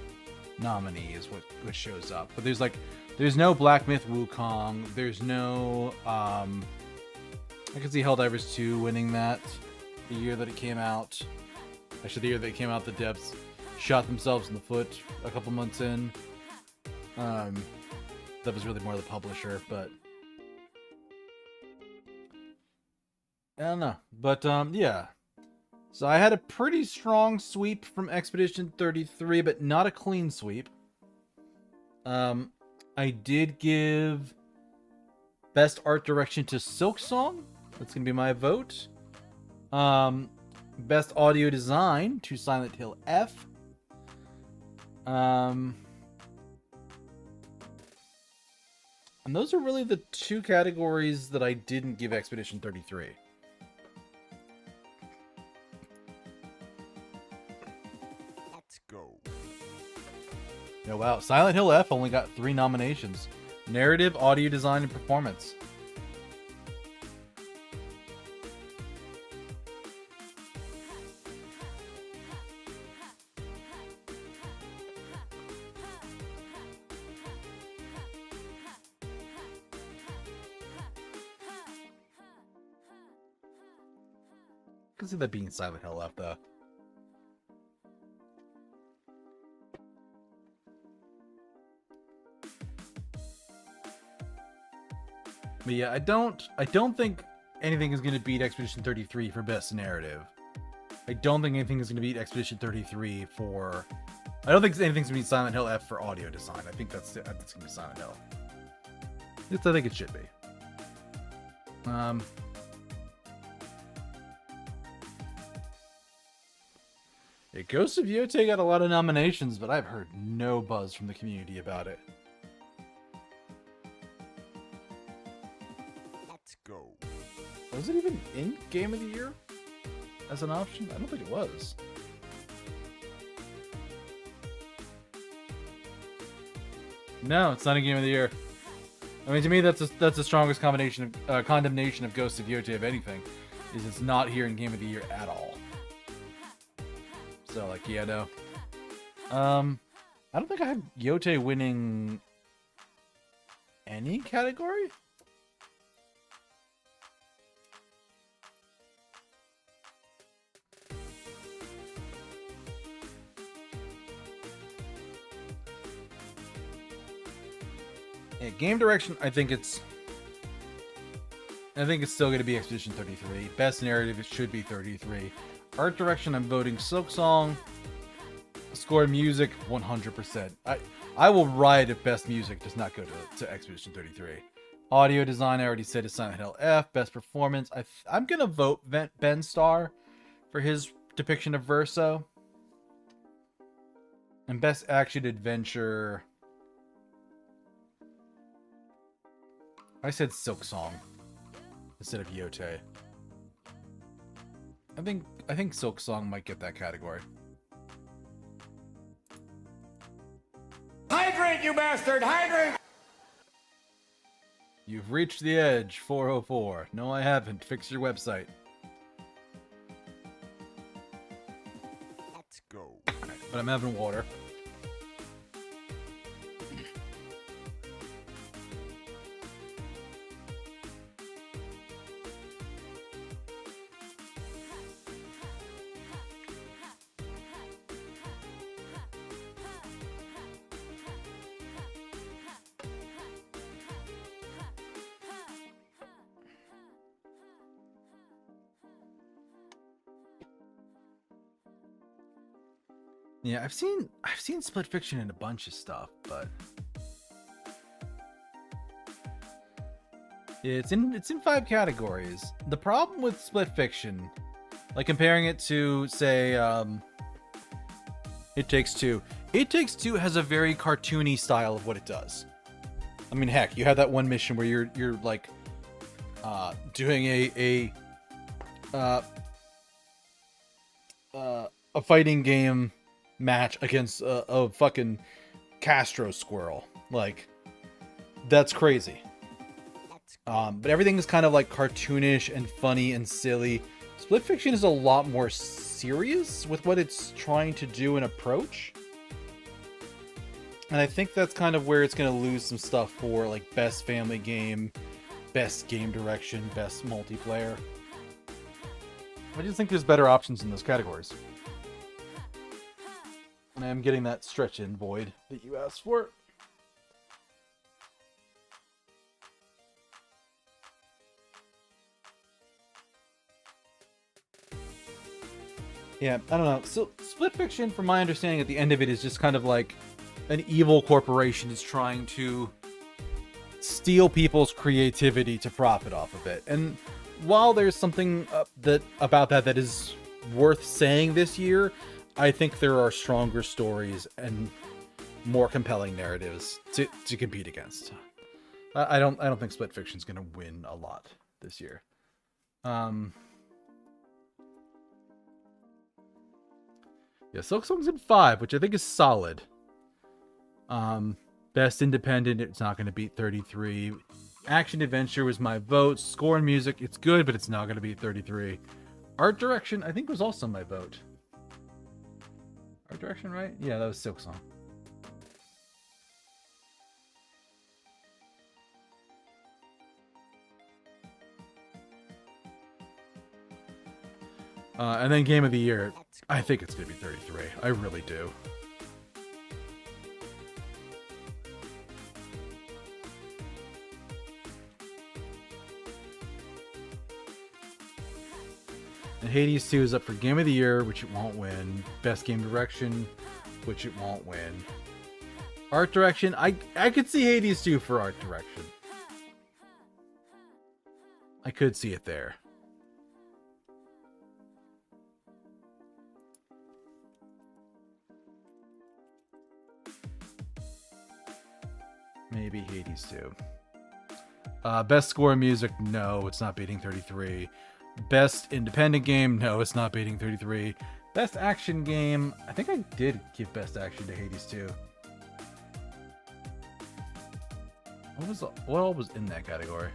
nominee is what shows up, but there's no Black Myth Wukong. There's no I can see Helldivers 2 winning that the year that it came out. Actually, the year that it came out, the devs shot themselves in the foot a couple months in. That was really more the publisher, but I don't know. But yeah. So I had a pretty strong sweep from Expedition 33, but not a clean sweep. I did give best art direction to Silksong. That's gonna be my vote. Best audio design to Silent Hill F. And those are really the two categories that I didn't give Expedition 33. Let's go. Oh, wow. Silent Hill F only got 3 nominations. Narrative, audio design, and performance. can see that being Silent Hill F though. But yeah, I don't think anything is going to beat Expedition 33 for best narrative. I don't think anything is going to beat Expedition 33 for... I don't think anything's going to beat Silent Hill F for audio design. I think that's going to be Silent Hill. I think it should be. Yeah, Ghost of Yotei got a lot of nominations, but I've heard no buzz from the community about it. Let's go. Was it even in Game of the Year as an option? I don't think it was. No, it's not a Game of the Year. I mean, to me, that's the strongest combination of condemnation of Ghost of Yotei of anything, is it's not here in Game of the Year at all. So, like, yeah, no. I don't think I have Yotei winning any category. Yeah, game direction, I think it's still going to be Expedition 33. Best narrative, it should be 33. Art direction, I'm voting Silksong. Score music, 100%. I will riot if best music does not go to Expedition 33. Audio design, I already said, is Silent Hill F. Best performance, I'm going to vote Ben Starr for his depiction of Verso. And best action adventure, I said Silksong instead of Yotei. I think Silksong might get that category. Hydrate, you bastard! Hydrate! You've reached the edge, 404. No, I haven't. Fix your website. Let's go. Right, but I'm having water. Yeah, I've seen Split Fiction in a bunch of stuff, but it's in 5 categories. The problem with Split Fiction, like comparing it to, say, It Takes Two. It Takes Two has a very cartoony style of what it does. I mean, heck, you have that one mission where you're like doing a fighting game match against a fucking Castro squirrel. Like, that's crazy. But everything is kind of like cartoonish and funny and silly. Split Fiction is a lot more serious with what it's trying to do and approach. And I think that's kind of where it's going to lose some stuff for like best family game, best game direction, best multiplayer. I just think there's better options in those categories. And I am getting that stretch in, Void, that you asked for. Yeah, I don't know. So, Split Fiction, from my understanding, at the end of it is just kind of like an evil corporation is trying to steal people's creativity to profit off of it. And while there's something about that is worth saying this year, I think there are stronger stories and more compelling narratives to compete against. I don't think Split Fiction's going to win a lot this year. Yeah, Silksong's in 5, which I think is solid. Best independent, it's not going to beat 33. Action adventure was my vote. Score and music, it's good, but it's not going to beat 33. Art direction, I think was also my vote. Art direction, right? Yeah, that was Silksong. And then Game of the Year, I think it's going to be 33. I really do. And Hades 2 is up for Game of the Year, which it won't win. Best Game Direction, which it won't win. Art Direction, I could see Hades 2 for Art Direction. I could see it there. Maybe Hades 2. Best Score in Music, no, it's not beating 33. Best Independent Game, no, it's not beating 33. Best Action Game, I think I did give Best Action to Hades 2. What all was in that category?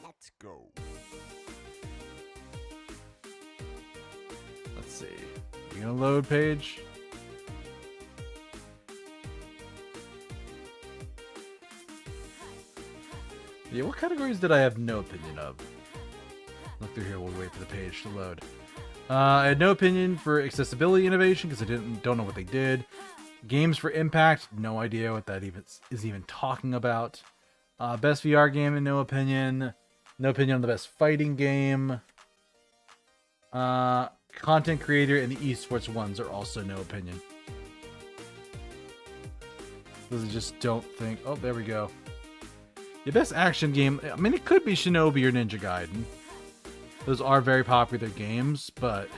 Let's go. Let's see. You gonna load page? Yeah, what categories did I have no opinion of? Look through here, we'll wait for the page to load. I had no opinion for accessibility innovation because I don't know what they did. Games for impact, no idea what that is even talking about. Best VR game, and no opinion. No opinion on the best fighting game. Content creator and the esports ones are also no opinion. Because I just don't think. Oh, there we go. The best action game, I mean, it could be Shinobi or Ninja Gaiden. Those are very popular games, but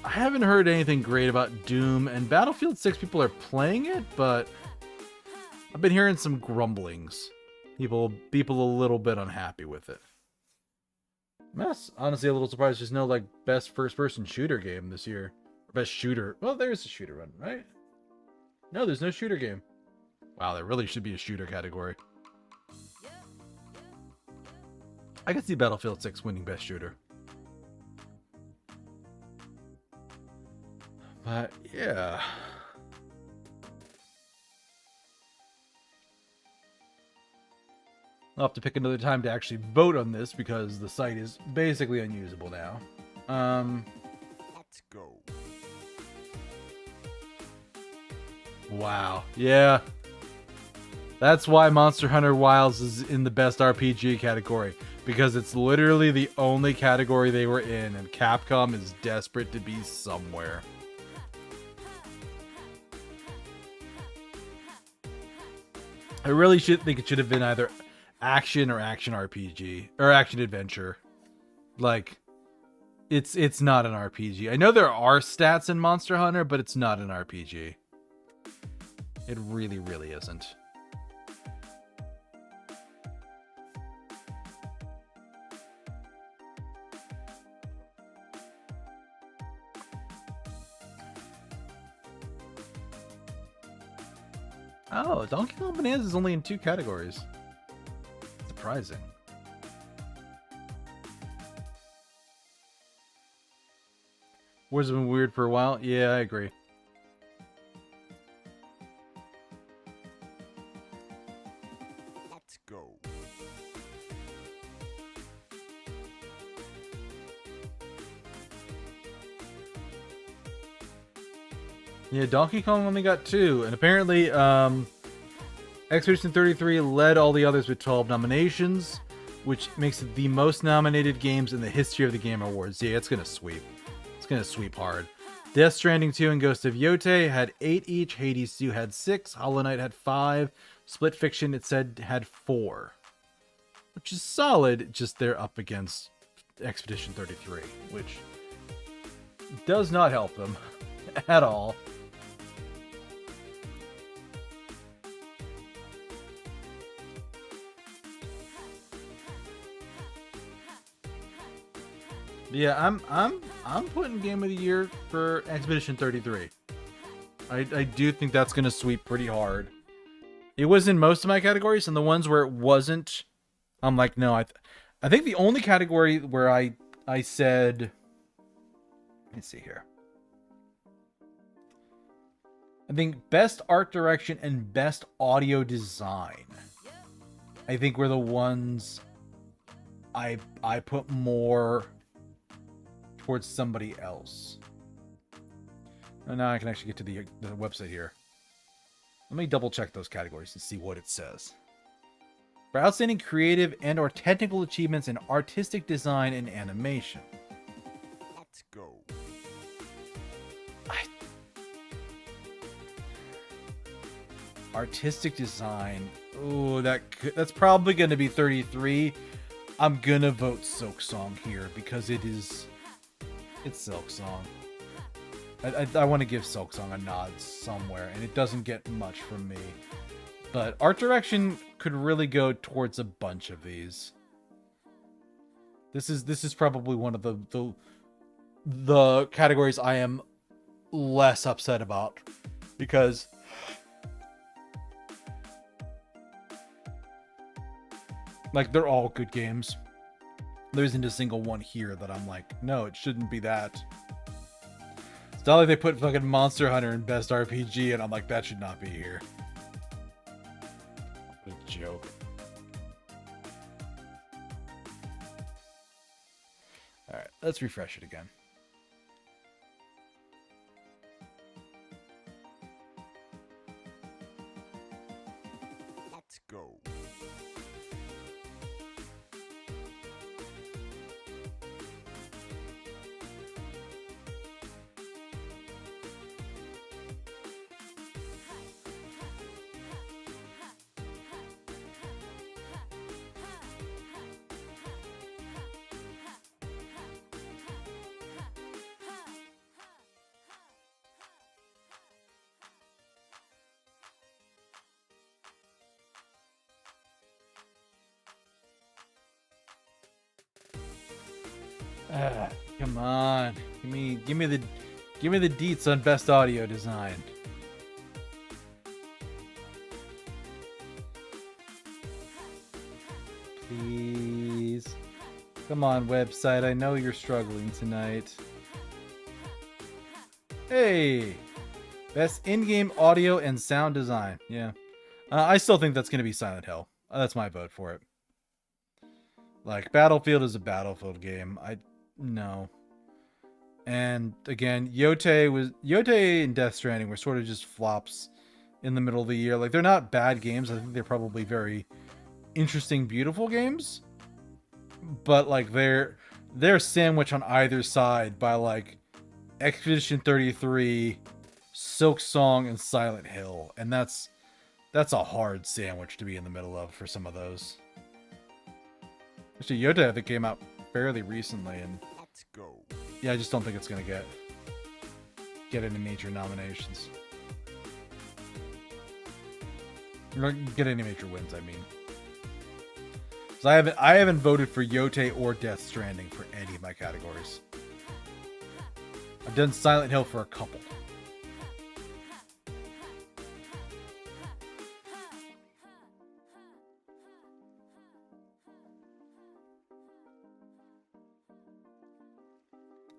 I haven't heard anything great about Doom, and Battlefield 6 people are playing it, but I've been hearing some grumblings. People a little bit unhappy with it. I'm honestly a little surprised there's no, like, best first-person shooter game this year. Or best shooter. Well, there's a shooter one, right? No, there's no shooter game. Wow, there really should be a shooter category. I could see Battlefield 6 winning best shooter. But, yeah. I'll have to pick another time to actually vote on this because the site is basically unusable now. Let's go. Wow. Yeah. That's why Monster Hunter Wilds is in the best RPG category. Because it's literally the only category they were in, and Capcom is desperate to be somewhere. I really think it should have been either action or action RPG or action adventure. Like, it's not an RPG. I know there are stats in Monster Hunter, but it's not an RPG. It really, really isn't. Oh, Donkey Kong Bonanza is only in 2 categories. Surprising. Words have been weird for a while. Yeah, I agree. Let's go. Yeah, Donkey Kong only got 2, and apparently, Expedition 33 led all the others with 12 nominations, which makes it the most nominated games in the history of the Game Awards. Yeah, it's gonna sweep. It's gonna sweep hard. Death Stranding 2 and Ghost of Yotei had 8 each. Hades 2 had 6. Hollow Knight had 5. Split Fiction, it said, had 4. Which is solid, just they're up against Expedition 33, which does not help them at all. Yeah, I'm putting Game of the Year for Expedition 33. I do think that's gonna sweep pretty hard. It was in most of my categories, and the ones where it wasn't, I'm like, no. I think the only category where I said Let me see here. I think best art direction and best audio design, I think, were the ones I put more towards somebody else. And now I can actually get to the website here. Let me double check those categories and see what it says. For outstanding creative and or technical achievements in artistic design and animation. Let's go. Artistic design. Ooh, that's probably going to be 33. I'm going to vote Silksong here because it's Silksong. I want to give Silksong a nod somewhere, and it doesn't get much from me. But art direction could really go towards a bunch of these. This is probably one of the categories I am less upset about, because like, they're all good games. There isn't a single one here that I'm like, no, it shouldn't be that. It's not like they put fucking Monster Hunter in Best RPG, and I'm like, that should not be here. What a joke. Alright, let's refresh it again. Let's go. Come on. Give me the deets on best audio design. Please. Come on, website. I know you're struggling tonight. Hey! Best in-game audio and sound design. Yeah. I still think that's going to be Silent Hill. That's my vote for it. Like, Battlefield is a Battlefield game. No. And again, Yotei and Death Stranding were sort of just flops in the middle of the year. Like, they're not bad games. I think they're probably very interesting, beautiful games. But like, they're sandwiched on either side by like Expedition 33, Silksong, and Silent Hill. And that's a hard sandwich to be in the middle of for some of those. Actually, Yotei, I think, came out fairly recently, and Let's go. Yeah, I just don't think it's gonna get any major nominations. Or get any major wins, I mean. So I haven't voted for Yotei or Death Stranding for any of my categories. I've done Silent Hill for a couple.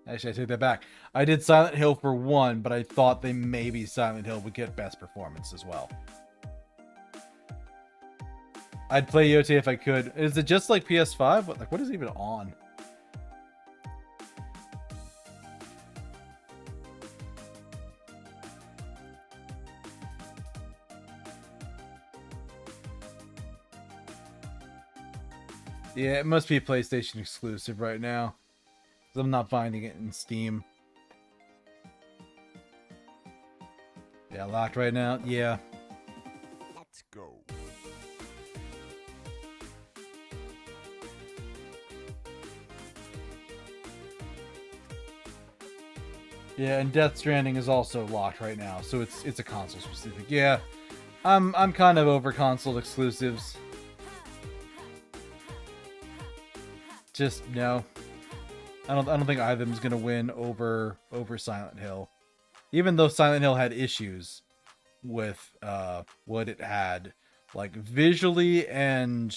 Actually, I take that back. I did Silent Hill for one, but I thought they maybe Silent Hill would get best performance as well. I'd play Yotei if I could. Is it just like PS5? What is it even on? Yeah, it must be a PlayStation exclusive right now. I'm not finding it in Steam. Yeah, locked right now. Yeah. Let's go. Yeah, and Death Stranding is also locked right now, so it's a console specific. Yeah, I'm kind of over console exclusives. Just no. I don't think either of them is gonna win over Silent Hill, even though Silent Hill had issues with what it had, like visually and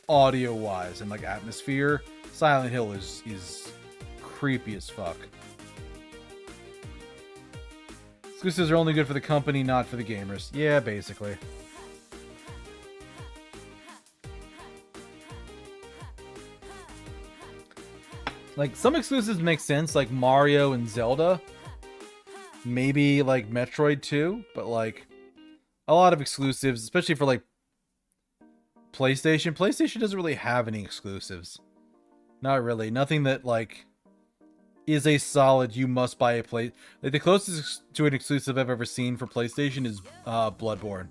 audio wise and like atmosphere. Silent Hill is creepy as fuck. Exclusives are only good for the company, not for the gamers. Yeah, basically. Like, some exclusives make sense, like Mario and Zelda. Maybe, like, Metroid 2. But, like, a lot of exclusives, especially for, like, PlayStation. PlayStation doesn't really have any exclusives. Not really. Nothing that, like, is a solid, you must buy a play. Like, the closest to an exclusive I've ever seen for PlayStation is Bloodborne.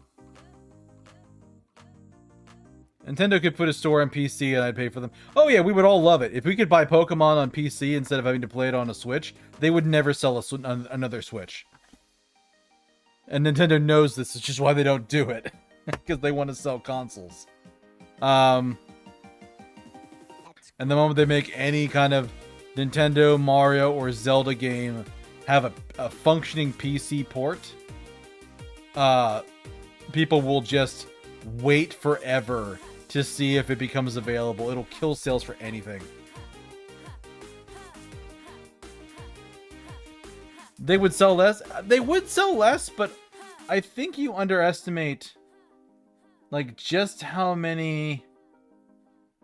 Nintendo could put a store on PC and I'd pay for them. Oh yeah, we would all love it. If we could buy Pokemon on PC instead of having to play it on a Switch, they would never sell another Switch. And Nintendo knows this, it's just why they don't do it. Because they want to sell consoles. And the moment they make any kind of Nintendo, Mario, or Zelda game have a functioning PC port, people will just wait forever to see if it becomes available. It'll kill sales for anything. They would sell less. They would sell less, but I think you underestimate, like, just how many,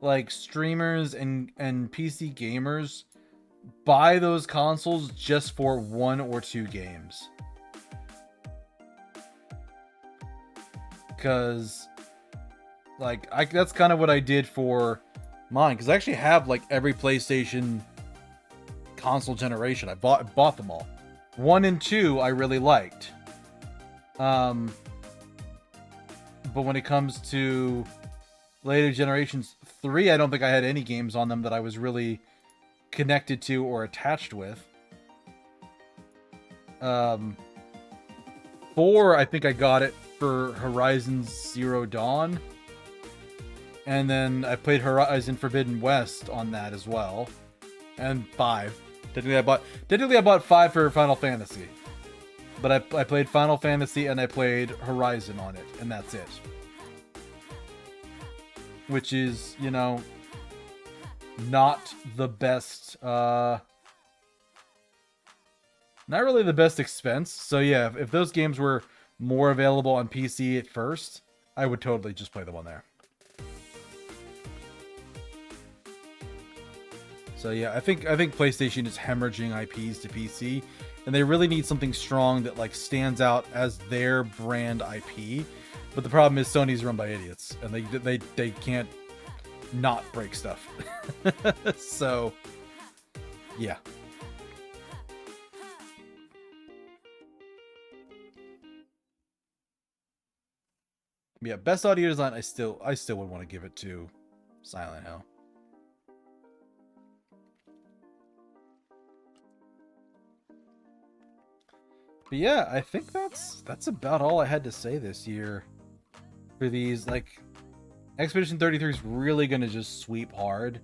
like, streamers and PC gamers buy those consoles just for 1 or 2 games. Because, like, that's kind of what I did for mine. Because I actually have, like, every PlayStation console generation. I bought them all. 1 and 2 I really liked. But when it comes to later generations, 3, I don't think I had any games on them that I was really connected to or attached with. 4, I think I got it for Horizon Zero Dawn. And then I played Horizon Forbidden West on that as well. And 5. Technically I bought 5 for Final Fantasy. But I played Final Fantasy and I played Horizon on it, and that's it. Which is, you know, not the best, not really the best expense. So yeah, if those games were more available on PC at first, I would totally just play them on there. So yeah, I think PlayStation is hemorrhaging IPs to PC, and they really need something strong that, like, stands out as their brand IP. But the problem is Sony's run by idiots, and they can't not break stuff. So yeah. Yeah, best audio design, I still would want to give it to Silent Hill. But yeah, I think that's about all I had to say this year for these. Like, Expedition 33 is really going to just sweep hard,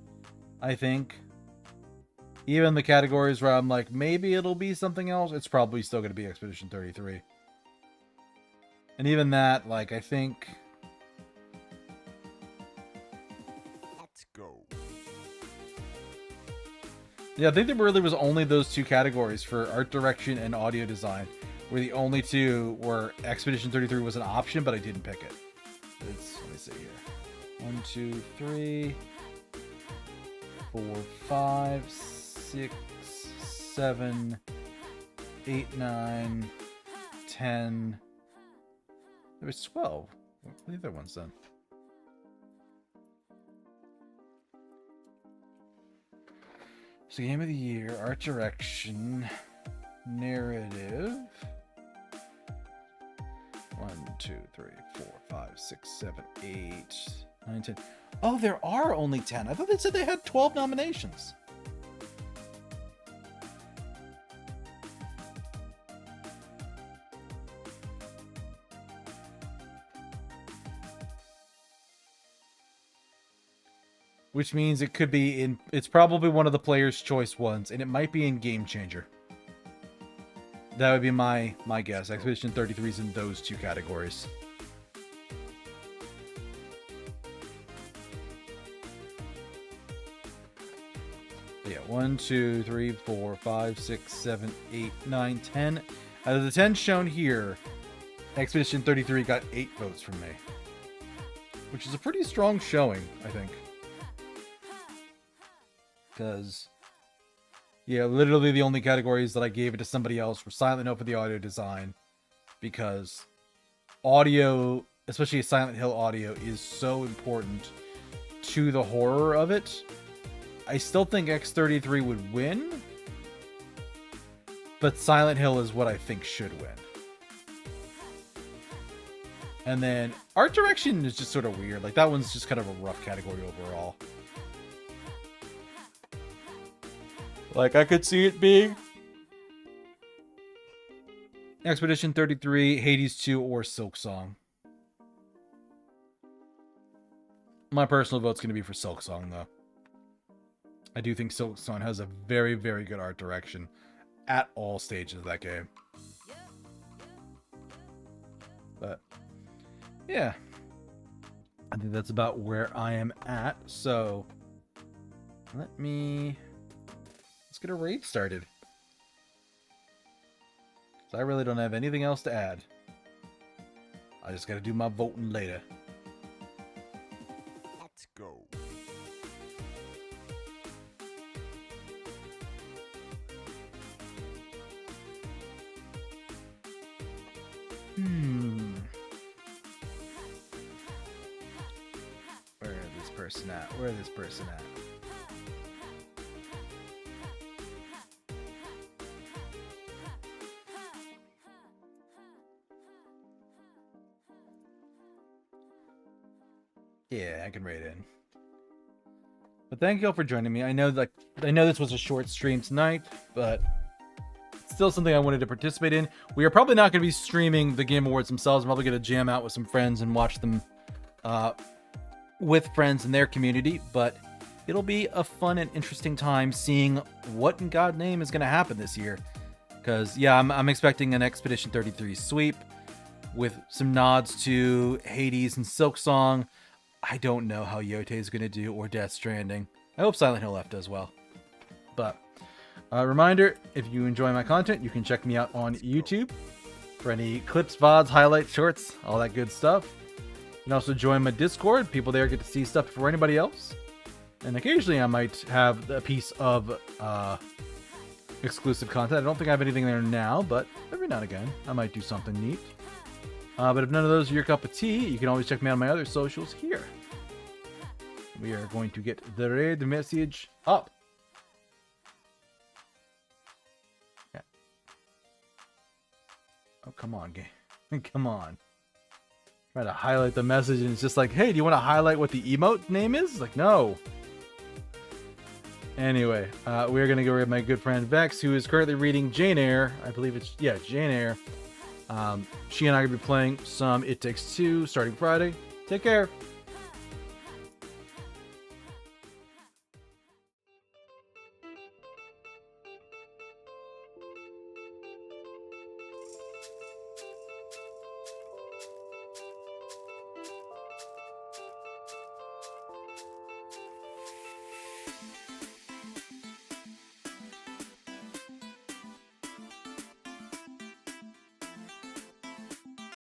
I think. Even the categories where I'm like, maybe it'll be something else, it's probably still going to be Expedition 33. And even that, like, I think... Let's go. Yeah, I think there really was only those 2 categories for art direction and audio design, where the only 2 were Expedition 33 was an option, but I didn't pick it. Let me see here. 1, 2, 3, 4, 5, 6, 7, 8, 9, 10. There was 12. What are the other ones then? So, Game of the Year, Art Direction, Narrative. 1, 2, 3, 4, 5, 6, 7, 8, 9, 10. Oh, there are only 10. I thought they said they had 12 nominations. Which means it could be in... It's probably one of the player's choice ones, and it might be in Game Changer. That would be my guess. Expedition 33 is in those 2 categories. But Yeah, 1, 2, 3, 4, 5, 6, 7, 8, 9, 10. Out of the 10 shown here, Expedition 33 got 8 votes from me. Which is a pretty strong showing, I think. Because, yeah, literally the only categories that I gave it to somebody else were Silent Hill for the audio design. Because audio, especially Silent Hill audio, is so important to the horror of it. I still think X33 would win, but Silent Hill is what I think should win. And then art direction is just sort of weird. Like, that one's just kind of a rough category overall. Like, I could see it being Expedition 33, Hades 2, or Silk Song. My personal vote's going to be for Silk Song, though. I do think Silk Song has a very, very good art direction at all stages of that game. But, yeah. I think that's about where I am at. So, let's get a raid started. So I really don't have anything else to add. I just got to do my voting later. Let's go. Where is this person at? Where is this person at? Yeah, I can raid in. But thank you all for joining me. I know this was a short stream tonight, but it's still something I wanted to participate in. We are probably not going to be streaming the Game Awards themselves. I'm probably going to jam out with some friends and watch them with friends in their community, but it'll be a fun and interesting time seeing what in God's name is going to happen this year. Because, yeah, I'm expecting an Expedition 33 sweep with some nods to Hades and Silk Song. I don't know how Yote is going to do, or Death Stranding. I hope Silent Hill F does well. But, reminder, if you enjoy my content, you can check me out on YouTube for any clips, VODs, highlights, shorts, all that good stuff. You can also join my Discord. People there get to see stuff before anybody else. And occasionally I might have a piece of exclusive content. I don't think I have anything there now, but every now and again I might do something neat. But if none of those are your cup of tea, you can always check me out on my other socials here. We are going to get the raid message up. Yeah. Oh, come on, game. Come on. Try to highlight the message and it's just like, hey, do you want to highlight what the emote name is? Like, no. Anyway, we're going to go with my good friend Vex, who is currently reading Jane Eyre. I believe it's, yeah, Jane Eyre. She and I are going to be playing some It Takes Two starting Friday. Take care.